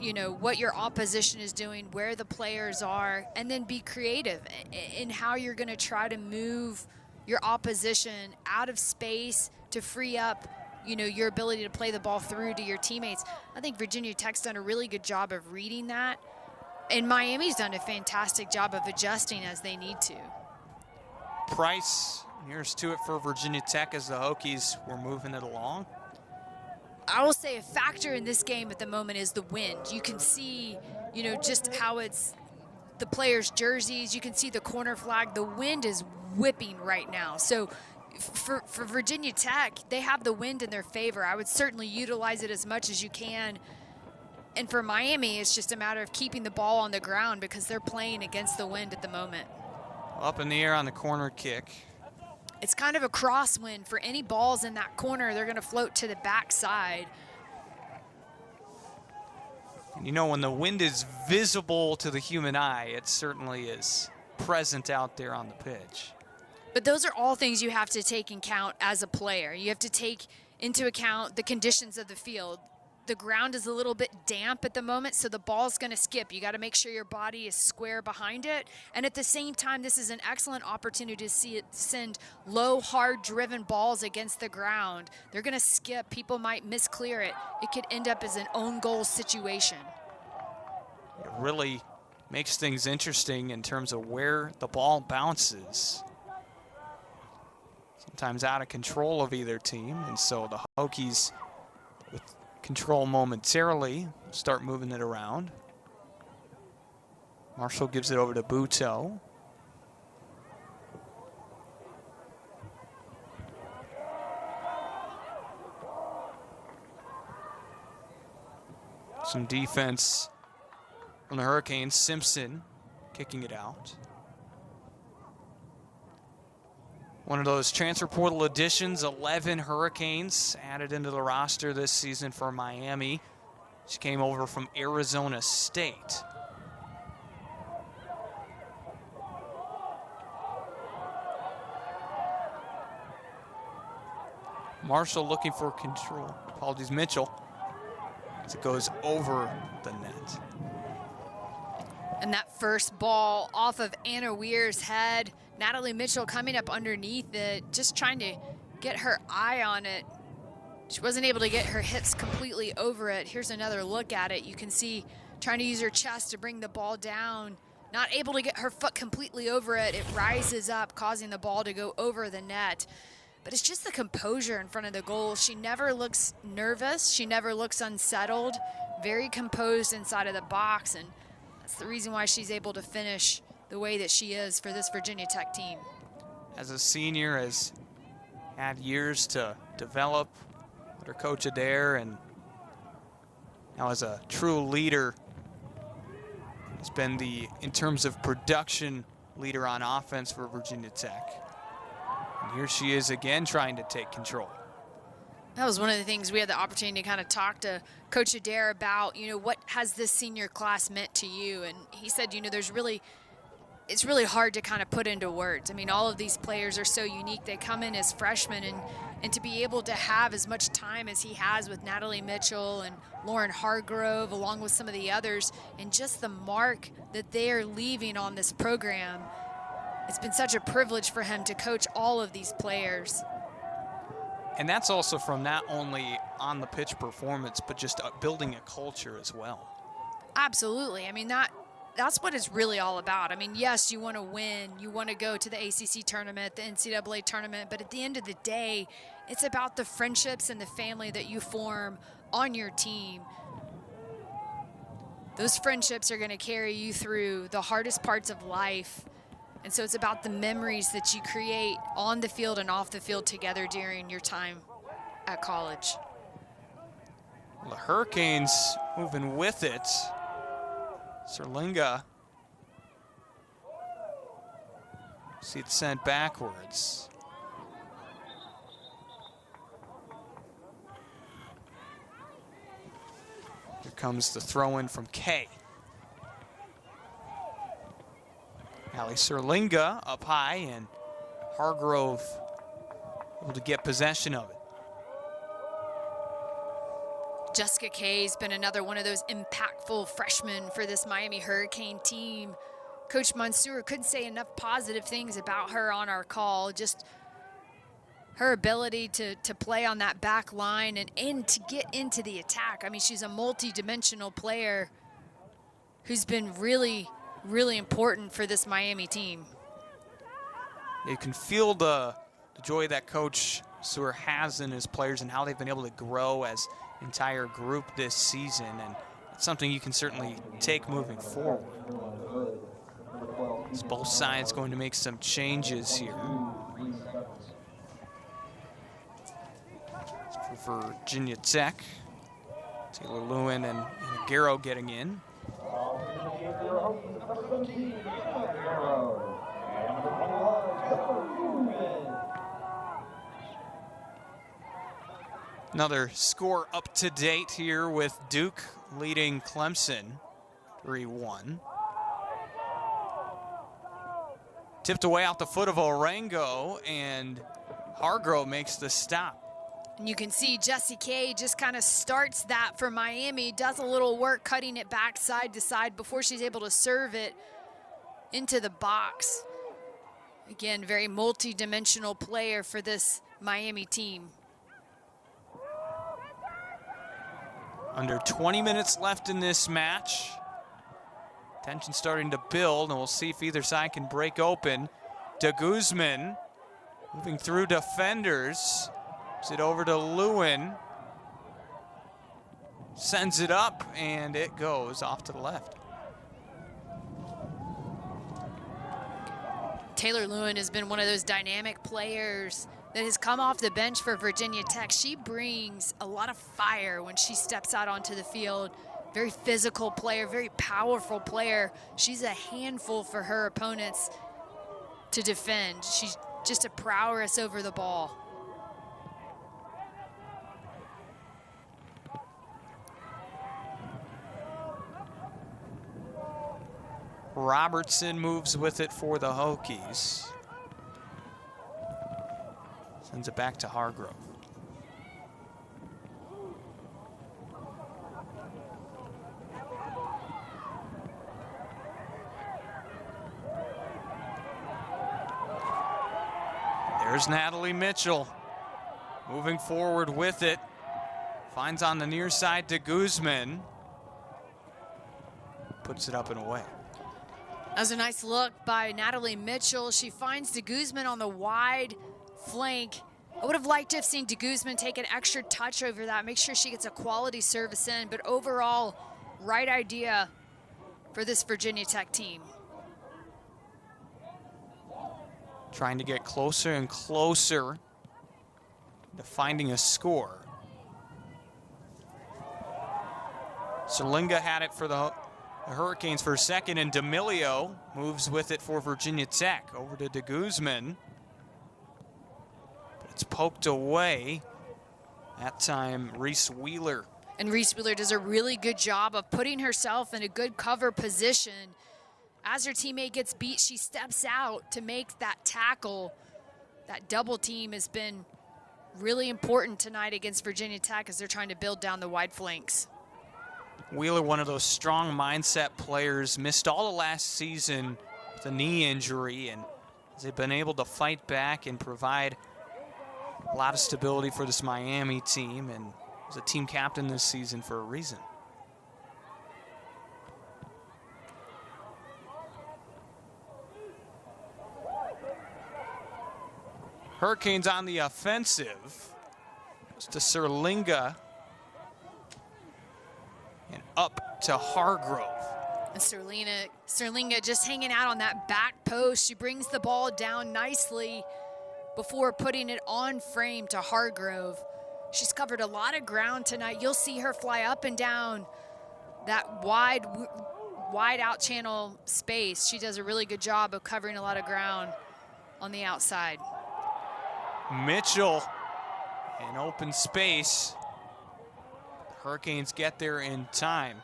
you know, what your opposition is doing, where the players are, and then be creative in how you're going to try to move your opposition out of space to free up, you know, your ability to play the ball through to your teammates. I think Virginia Tech's done a really good job of reading that, and Miami's done a fantastic job of adjusting as they need to. Price, here's to it for Virginia Tech as the Hokies were moving it along. I will say a factor in this game at the moment is the wind. You can see, you know, just how it's the players' jerseys. You can see the corner flag. The wind is whipping right now. So for Virginia Tech, they have the wind in their favor. I would certainly utilize it as much as you can. And for Miami, it's just a matter of keeping the ball on the ground because they're playing against the wind at the moment. Up in the air on the corner kick. It's kind of a crosswind. For any balls in that corner, they're going to float to the backside. You know, when the wind is visible to the human eye, it certainly is present out there on the pitch. But those are all things you have to take in account as a player. You have to take into account the conditions of the field. the ground is a little bit damp at the moment, so the ball's going to skip. You got to make sure your body is square behind it. And at the same time, this is an excellent opportunity to see it send low, hard-driven balls against the ground. They're going to skip. People might misclear it. It could end up as an own goal situation. It really makes things interesting in terms of where the ball bounces. Sometimes out of control of either team, and so the Hokies with control momentarily start moving it around. Marshall gives it over to Buteau. Some defense from the Hurricanes. Simpson kicking it out. One of those transfer portal additions, 11 Hurricanes added into the roster this season for Miami. She came over from Arizona State. Marshall looking for control. Apologies, Mitchell. As it goes over the net. And that first ball off of Anna Weir's head. Natalie Mitchell coming up underneath it, just trying to get her eye on it. She wasn't able to get her hips completely over it. Here's another look at it. You can see trying to use her chest to bring the ball down. Not able to get her foot completely over it. It rises up, causing the ball to go over the net. But it's just the composure in front of the goal. She never looks nervous. She never looks unsettled. Very composed inside of the box, and that's the reason why she's able to finish the way that she is for this Virginia Tech team. As a senior, has had years to develop under Coach Adair, and now as a true leader, has been the, in terms of production, leader on offense for Virginia Tech. And here she is again trying to take control. That was one of the things we had the opportunity to kind of talk to Coach Adair about, what has this senior class meant to you? And he said, it's really hard to kind of put into words. I mean, all of these players are so unique. They come in as freshmen, and to be able to have as much time as he has with Natalie Mitchell and Lauren Hargrove, along with some of the others, and just the mark that they are leaving on this program, it's been such a privilege for him to coach all of these players. And that's also from not only on the pitch performance, but just building a culture as well. Absolutely. I mean, that's what it's really all about. I mean, yes, you want to win. You want to go to the ACC tournament, the NCAA tournament, but at the end of the day, it's about the friendships and the family that you form on your team. Those friendships are going to carry you through the hardest parts of life. And so it's about the memories that you create on the field and off the field together during your time at college. Well, the Hurricanes moving with it. Serlinga. See it sent backwards. Here comes the throw in from Kay. Allie Serlinga up high, and Hargrove able to get possession of it. Jessica Kay's been another one of those impactful freshmen for this Miami Hurricane team. Coach Mansour couldn't say enough positive things about her on our call. Just her ability to play on that back line and to get into the attack. I mean, she's a multi-dimensional player who's been really important for this Miami team. You can feel the joy that Coach Sewer has in his players and how they've been able to grow as an entire group this season, and it's something you can certainly take moving forward. As both sides going to make some changes here. For Virginia Tech, Taylor Lewin and Garrow getting in. Another score up to date here with Duke leading Clemson 3-1. Tipped away out the foot of Orengo, and Hargrove makes the stop. And you can see Jessie Kay just kind of starts that for Miami, does a little work cutting it back side to side before she's able to serve it into the box. Again, very multi-dimensional player for this Miami team. Under 20 minutes left in this match. Tension starting to build, and we'll see if either side can break open. De Guzman moving through defenders. Gives it over to Lewin. Sends it up, and it goes off to the left. Taylor Lewin has been one of those dynamic players that has come off the bench for Virginia Tech. She brings a lot of fire when she steps out onto the field. Very physical player, very powerful player. She's a handful for her opponents to defend. She's just a prowess over the ball. Robertson moves with it for the Hokies. Sends it back to Hargrove. There's Natalie Mitchell moving forward with it. Finds on the near side to Guzman. Puts it up and away. That was a nice look by Natalie Mitchell. She finds De Guzman on the wide flank. I would have liked to have seen De Guzman take an extra touch over that, make sure she gets a quality service in, but overall, right idea for this Virginia Tech team. Trying to get closer and closer to finding a score. Serlinga had it for the Hurricanes for a second, and D'Amelio moves with it for Virginia Tech. Over to De Guzman. But it's poked away. That time, Reese Wheeler. And Reese Wheeler does a really good job of putting herself in a good cover position. As her teammate gets beat, she steps out to make that tackle. That double team has been really important tonight against Virginia Tech as they're trying to build down the wide flanks. Wheeler, one of those strong mindset players, missed all of last season with a knee injury, and they've been able to fight back and provide a lot of stability for this Miami team, and was a team captain this season for a reason. Hurricanes on the offensive. Goes to Serlinga. And up to Hargrove. And Serlinga just hanging out on that back post. She brings the ball down nicely before putting it on frame to Hargrove. She's covered a lot of ground tonight. You'll see her fly up and down that wide out channel space. She does a really good job of covering a lot of ground on the outside. Mitchell in open space. Hurricanes get there in time.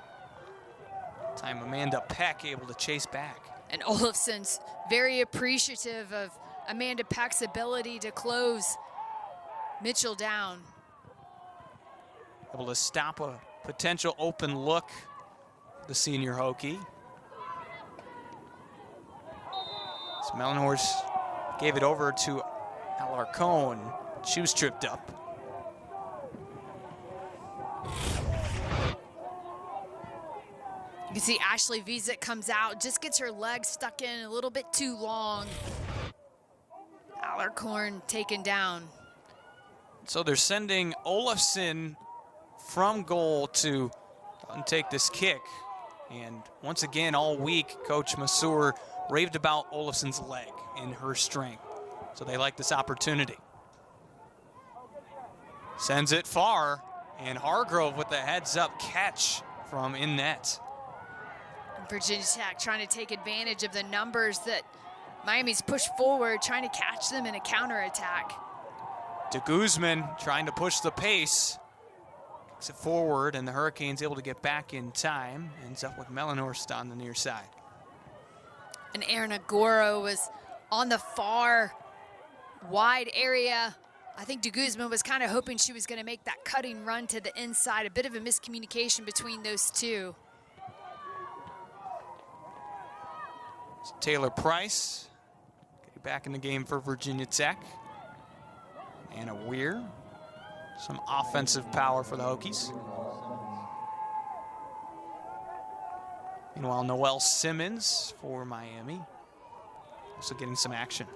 Amanda Peck able to chase back. And Olafson's very appreciative of Amanda Peck's ability to close Mitchell down. Able to stop a potential open look, the senior Hokie. So Mellenhorst gave it over to Alarcon. She was tripped up. You can see Ashley Wiesek comes out, just gets her legs stuck in a little bit too long. Alarcon taken down. So they're sending Olafson from goal to take this kick. And once again, all week, Coach Masur raved about Olafson's leg and her strength. So they like this opportunity. Sends it far, and Hargrove with the heads-up catch from in net. Virginia Tech trying to take advantage of the numbers that Miami's pushed forward, trying to catch them in a counterattack. De Guzman trying to push the pace. Kicks it forward, and the Hurricanes able to get back in time. Ends up with Mellenhorst on the near side. And Aaron Agoro was on the far wide area I think de Guzman was kind of hoping she was going to make that cutting run to the inside. A bit of a miscommunication between those two. Taylor Price getting back in the game for Virginia Tech. Anna Weir. Some offensive power for the Hokies. Meanwhile, Noelle Simmons for Miami. Also getting some action.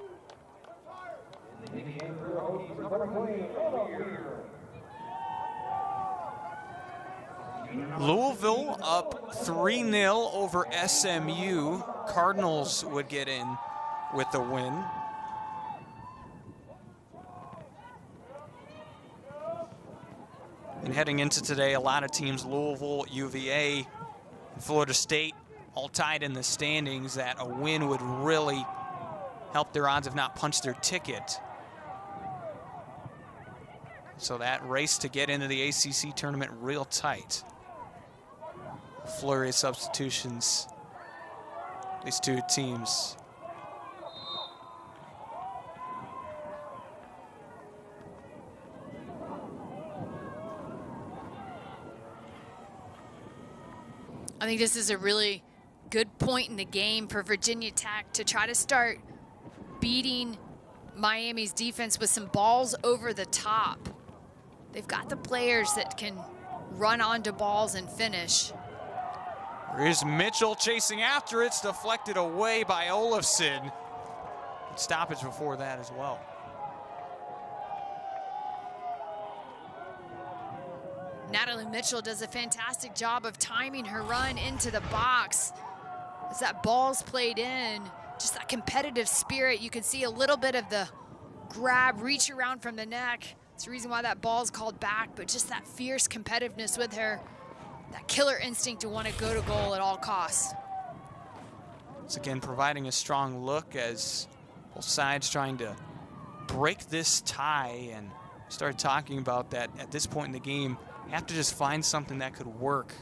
Louisville up 3-0 over SMU. Cardinals would get in with the win. And heading into today, a lot of teams, Louisville, UVA, Florida State, all tied in the standings, that a win would really help their odds, if not punch their ticket. So that race to get into the ACC tournament real tight. Flurry of substitutions, these two teams. I think this is a really good point in the game for Virginia Tech to try to start beating Miami's defense with some balls over the top. They've got the players that can run onto balls and finish. Here's Mitchell chasing after it. It's deflected away by Olafson. Stoppage before that as well. Natalie Mitchell does a fantastic job of timing her run into the box. As that ball's played in, just that competitive spirit. You can see a little bit of the grab, reach around from the neck. It's the reason why that ball's called back, but just that fierce competitiveness with her, that killer instinct to want to go to goal at all costs. Once again, providing a strong look as both sides trying to break this tie, and start talking about that at this point in the game. You have to just find something that could work.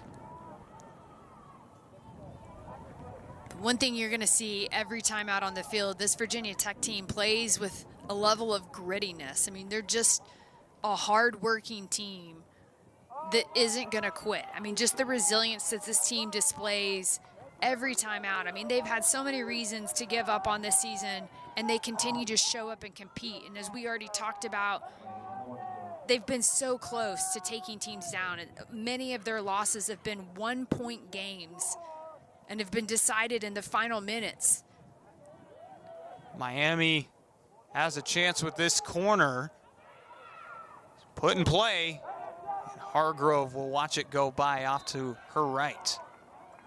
One thing you're going to see every time out on the field, this Virginia Tech team plays with a level of grittiness. I mean, they're just a hard-working team that isn't going to quit. I mean, just the resilience that this team displays every time out. I mean, they've had so many reasons to give up on this season, and they continue to show up and compete. And as we already talked about, they've been so close to taking teams down. And many of their losses have been one-point games and have been decided in the final minutes. Miami has a chance with this corner. Put in play. And Hargrove will watch it go by off to her right.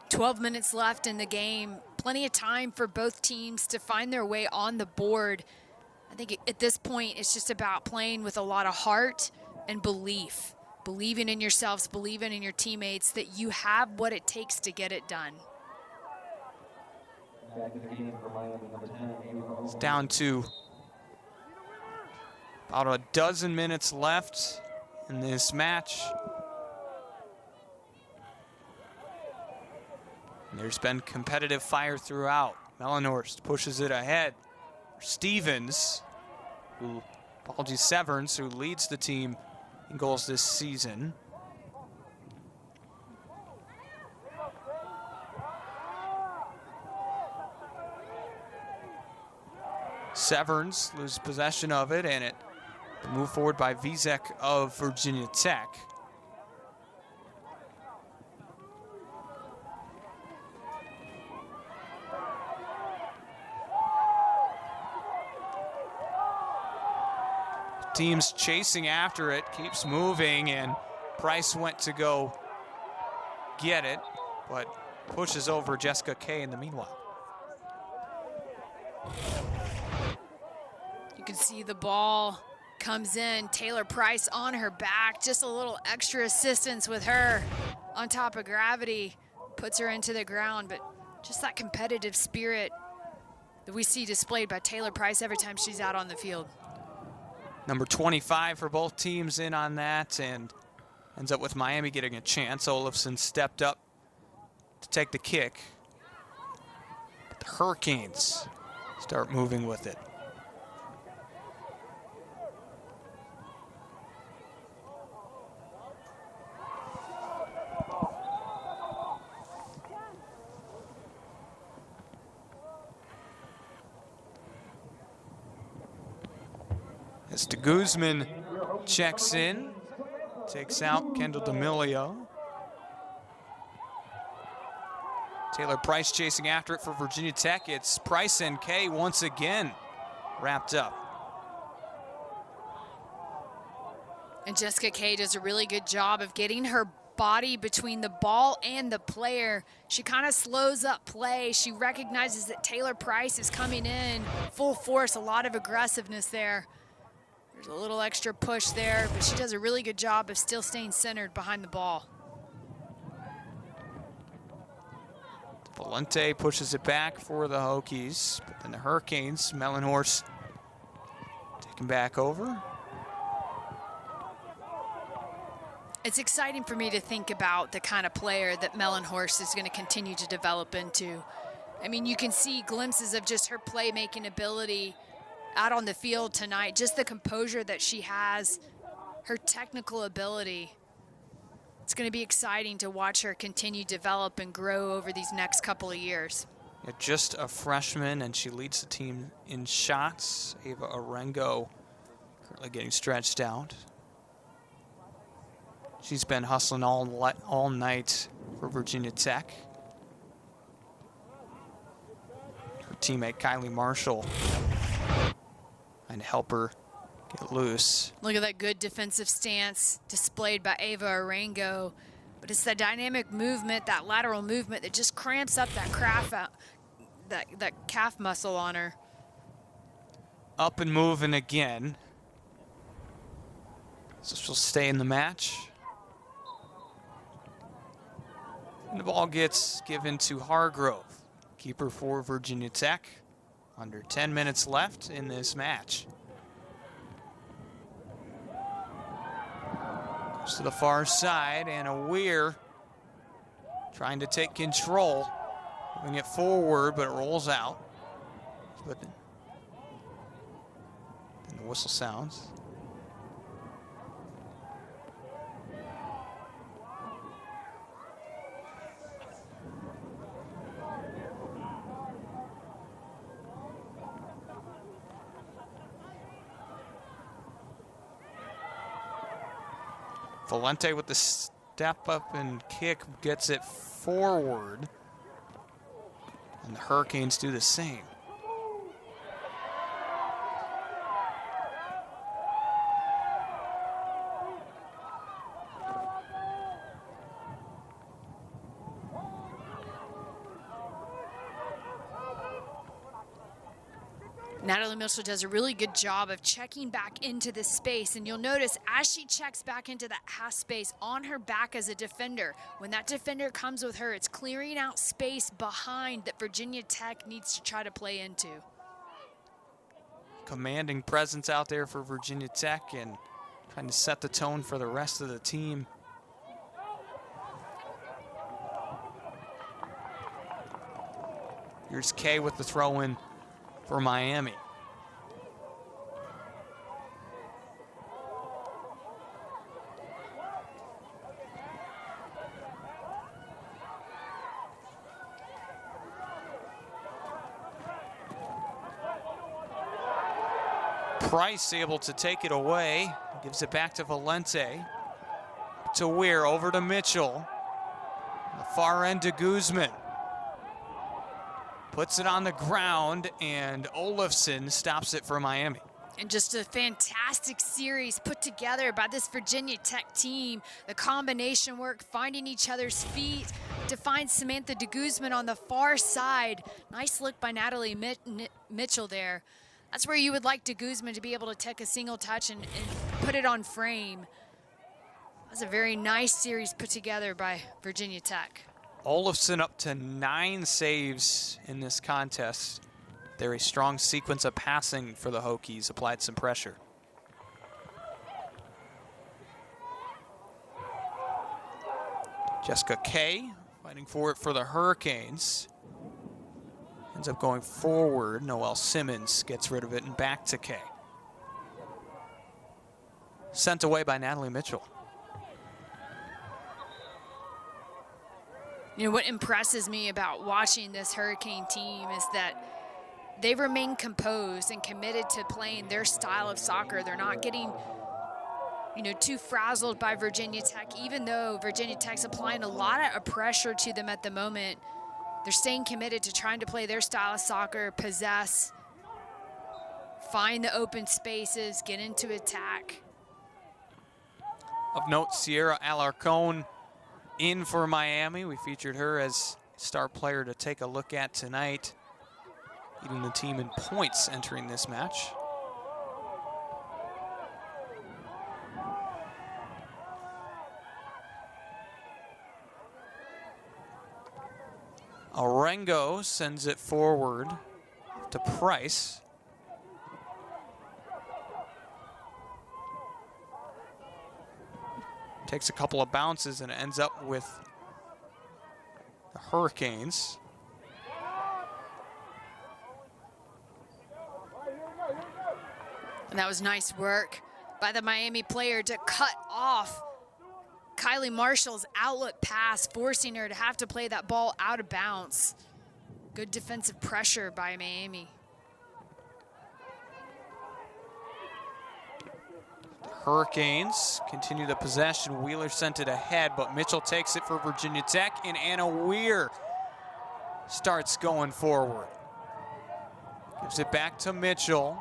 12 minutes left in the game. Plenty of time for both teams to find their way on the board. I think at this point, it's just about playing with a lot of heart and belief. Believing in yourselves, believing in your teammates that you have what it takes to get it done. It's down to about a dozen minutes left in this match. And there's been competitive fire throughout. Mellenhorst pushes it ahead. Stevens, Severns, who leads the team in goals this season. Severns loses possession of it, and it moved forward by Vizek of Virginia Tech. Team's chasing after it, keeps moving, and Price went to go get it, but pushes over Jessica Kay in the meanwhile. You can see the ball comes in. Taylor Price on her back. Just a little extra assistance with her on top of gravity. Puts her into the ground, but just that competitive spirit that we see displayed by Taylor Price every time she's out on the field. Number 25 for both teams in on that, and ends up with Miami getting a chance. Olafson stepped up to take the kick. But the Hurricanes start moving with it. As de Guzman checks in, takes out Kendall D'Amelio. Taylor Price chasing after it for Virginia Tech. It's Price and Kay once again wrapped up. And Jessica Kay does a really good job of getting her body between the ball and the player. She kind of slows up play. She recognizes that Taylor Price is coming in full force, a lot of aggressiveness there. There's a little extra push there, but she does a really good job of still staying centered behind the ball. Valente pushes it back for the Hokies, but then the Hurricanes, Mellenhorst taking back over. It's exciting for me to think about the kind of player that Mellenhorst is going to continue to develop into. I mean, you can see glimpses of just her playmaking ability out on the field tonight, just the composure that she has, her technical ability. It's going to be exciting to watch her continue to develop and grow over these next couple of years. Yeah, just a freshman, and she leads the team in shots. Ava Arengo currently getting stretched out. She's been hustling all night for Virginia Tech. Her teammate Kylie Marshall trying to help her get loose. Look at that good defensive stance displayed by Ava Arengo. But it's that dynamic movement, that lateral movement that just cramps up that calf muscle on her. Up and moving again. So she'll stay in the match. And the ball gets given to Hargrove, keeper for Virginia Tech. Under 10 minutes left in this match. Goes to the far side, and a Weir trying to take control. Moving it forward, but it rolls out. But and the whistle sounds. Valente with the step up and kick gets it forward. And the Hurricanes do the same. Natalie Mitchell does a really good job of checking back into this space, and you'll notice as she checks back into that half space on her back as a defender, when that defender comes with her, it's clearing out space behind that Virginia Tech needs to try to play into. Commanding presence out there for Virginia Tech and trying to set the tone for the rest of the team. Here's Kay with the throw-in for Miami. Price able to take it away, gives it back to Valente. To Weir, over to Mitchell. The far end to Guzman. Puts it on the ground, and Olafson stops it for Miami. And just a fantastic series put together by this Virginia Tech team. The combination work, finding each other's feet to find Samantha de Guzman on the far side. Nice look by Natalie Mitchell there. That's where you would like de Guzman to be able to take a single touch and put it on frame. That's a very nice series put together by Virginia Tech. Olafson up to 9 saves in this contest. They're a strong sequence of passing for the Hokies, applied some pressure. Jessica Kay fighting for it for the Hurricanes. Ends up going forward. Noelle Simmons gets rid of it and back to Kay. Sent away by Natalie Mitchell. You know, what impresses me about watching this Hurricane team is that they remain composed and committed to playing their style of soccer. They're not getting, you know, too frazzled by Virginia Tech, even though Virginia Tech's applying a lot of pressure to them at the moment. They're staying committed to trying to play their style of soccer, possess, find the open spaces, get into attack. Of note, Sierra Alarcon in for Miami. We featured her as star player to take a look at tonight, leading the team in points entering this match. Arengo sends it forward to Price. Takes a couple of bounces and ends up with the Hurricanes. And that was nice work by the Miami player to cut off Kylie Marshall's outlet pass, forcing her to have to play that ball out of bounds. Good defensive pressure by Miami. Hurricanes continue the possession. Wheeler sent it ahead, but Mitchell takes it for Virginia Tech, and Anna Weir starts going forward. Gives it back to Mitchell.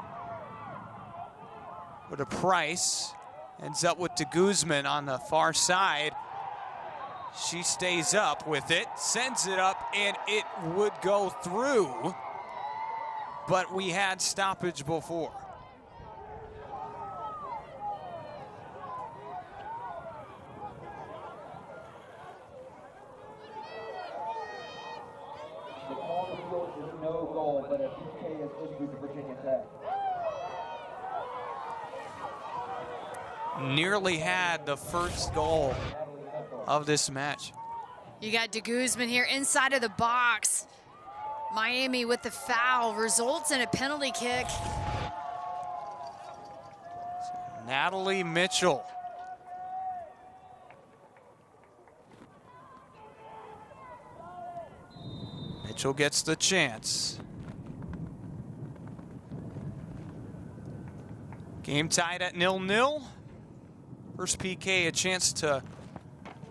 With a Price. Ends up with de Guzman on the far side. She stays up with it, sends it up, and it would go through. But we had stoppage before. The call of the field is no goal, but a PK is issued to Virginia Tech. Nearly had the first goal of this match. You got de Guzman here inside of the box. Miami with the foul results in a penalty kick. Natalie Mitchell. Mitchell gets the chance. Game tied at 0-0. First PK, a chance to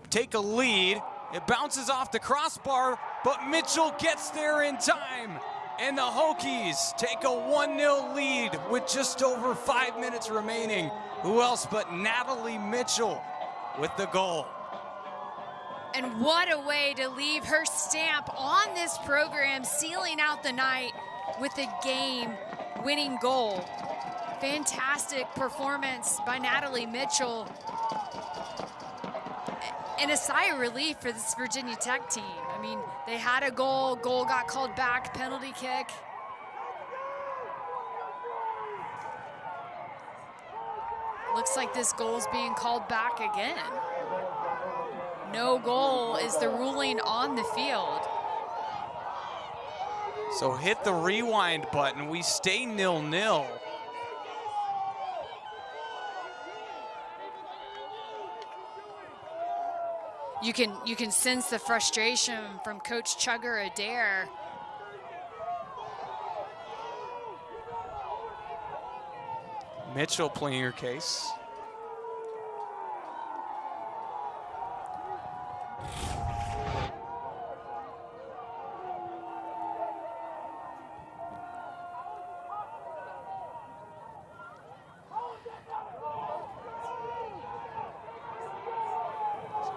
take a lead. It bounces off the crossbar, but Mitchell gets there in time. And the Hokies take a 1-0 lead with just over 5 minutes remaining. Who else but Natalie Mitchell with the goal. And what a way to leave her stamp on this program, sealing out the night with a game-winning goal. Fantastic performance by Natalie Mitchell. And a sigh of relief for this Virginia Tech team. I mean, they had a goal got called back, penalty kick. Looks like this goal's being called back again. No goal is the ruling on the field. So hit the rewind button. We stay 0-0. You can sense the frustration from Coach Chugger Adair. Mitchell playing her case.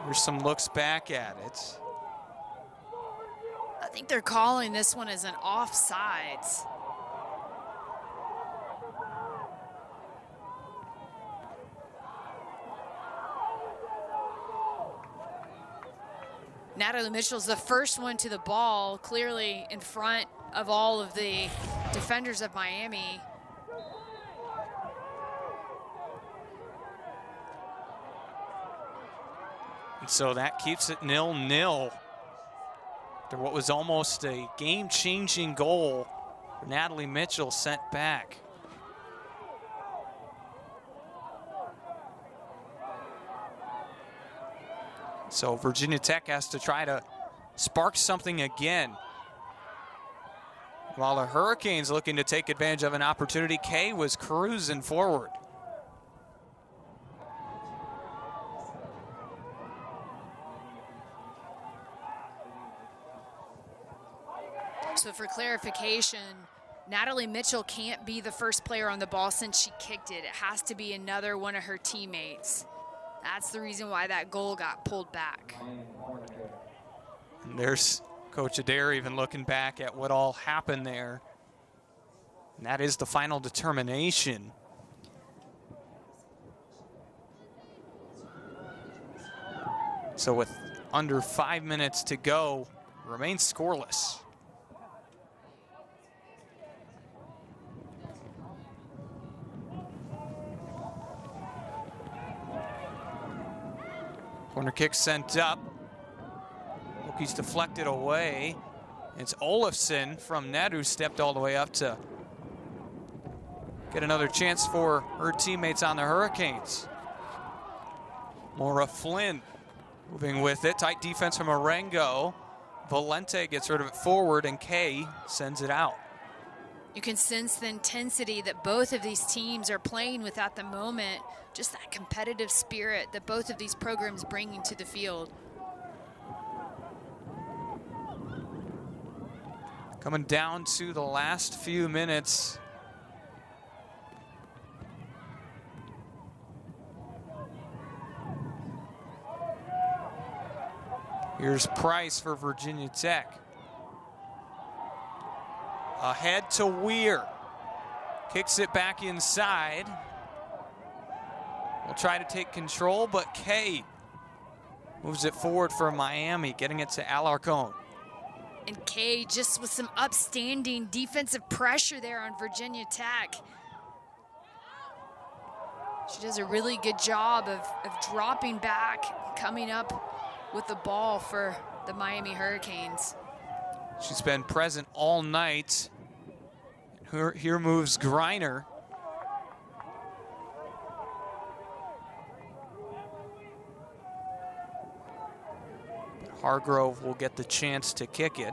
Here's some looks back at it. I think they're calling this one as an offsides. Natalie Mitchell's the first one to the ball, clearly in front of all of the defenders of Miami. And so that keeps it 0-0. After what was almost a game-changing goal, Natalie Mitchell sent back. So Virginia Tech has to try to spark something again. While the Hurricanes looking to take advantage of an opportunity, Kay was cruising forward. So for clarification, Natalie Mitchell can't be the first player on the ball since she kicked it. It has to be another one of her teammates. That's the reason why that goal got pulled back. And there's Coach Adair even looking back at what all happened there. And that is the final determination. So with under 5 minutes to go, remains scoreless. Corner kick sent up. Hokies deflected away. It's Olafson from net who stepped all the way up to get another chance for her teammates on the Hurricanes. Maura Flynn moving with it. Tight defense from Marengo. Valente gets rid of it forward, and Kay sends it out. You can sense the intensity that both of these teams are playing with at the moment. Just that competitive spirit that both of these programs bring into the field. Coming down to the last few minutes. Here's Price for Virginia Tech. Ahead to Weir. Kicks it back inside. Will try to take control, but Kay moves it forward for Miami, getting it to Alarcon. And Kay just with some upstanding defensive pressure there on Virginia Tech. She does a really good job of dropping back, coming up with the ball for the Miami Hurricanes. She's been present all night. Here moves Greiner. Hargrove will get the chance to kick it.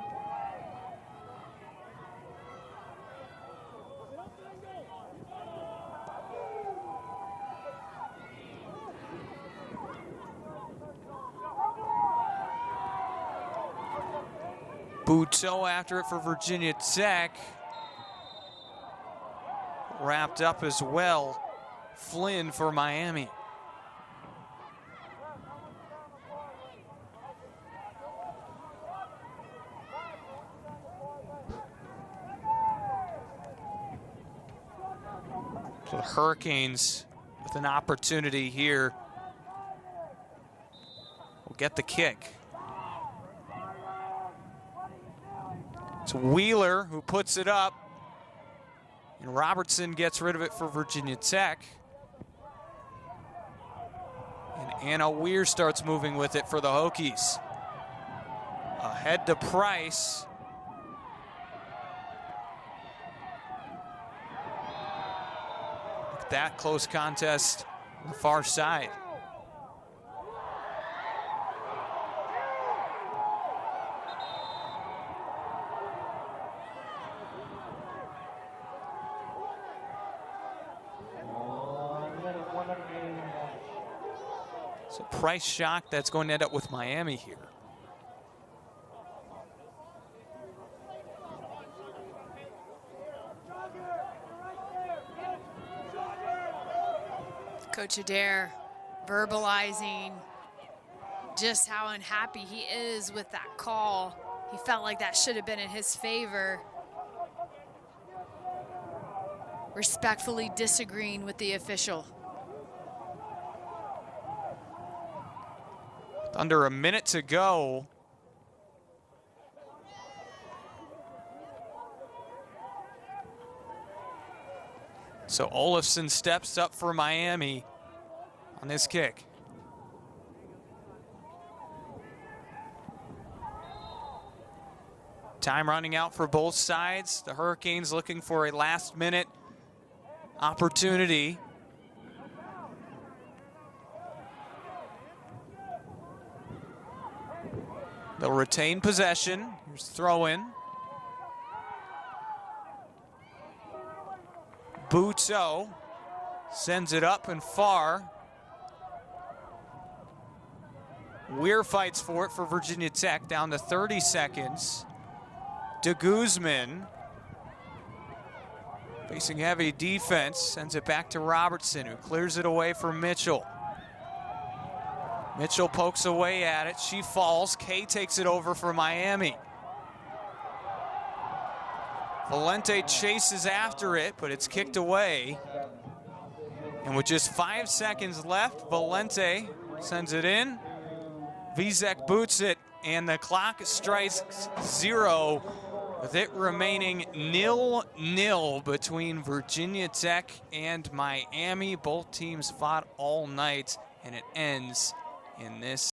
Buteau after it for Virginia Tech. Wrapped up as well. Flynn for Miami. So the Hurricanes with an opportunity here will get the kick. It's Wheeler who puts it up, and Robertson gets rid of it for Virginia Tech. And Anna Weir starts moving with it for the Hokies. Ahead to Price. Look at that close contest on the far side. So Price shocked that's going to end up with Miami here. Coach Adair verbalizing just how unhappy he is with that call. He felt like that should have been in his favor. Respectfully disagreeing with the official. Under a minute to go. So Olafson steps up for Miami on this kick. Time running out for both sides. The Hurricanes looking for a last-minute opportunity. They'll retain possession. Here's throw in. Buteau sends it up and far. Weir fights for it for Virginia Tech, down to 30 seconds. De Guzman, facing heavy defense, sends it back to Robertson, who clears it away for Mitchell. Mitchell pokes away at it. She falls. Kay takes it over for Miami. Valente chases after it, but it's kicked away. And with just 5 seconds left, Valente sends it in. Vizek boots it, and the clock strikes 0, with it remaining 0-0 between Virginia Tech and Miami. Both teams fought all night, and it ends in this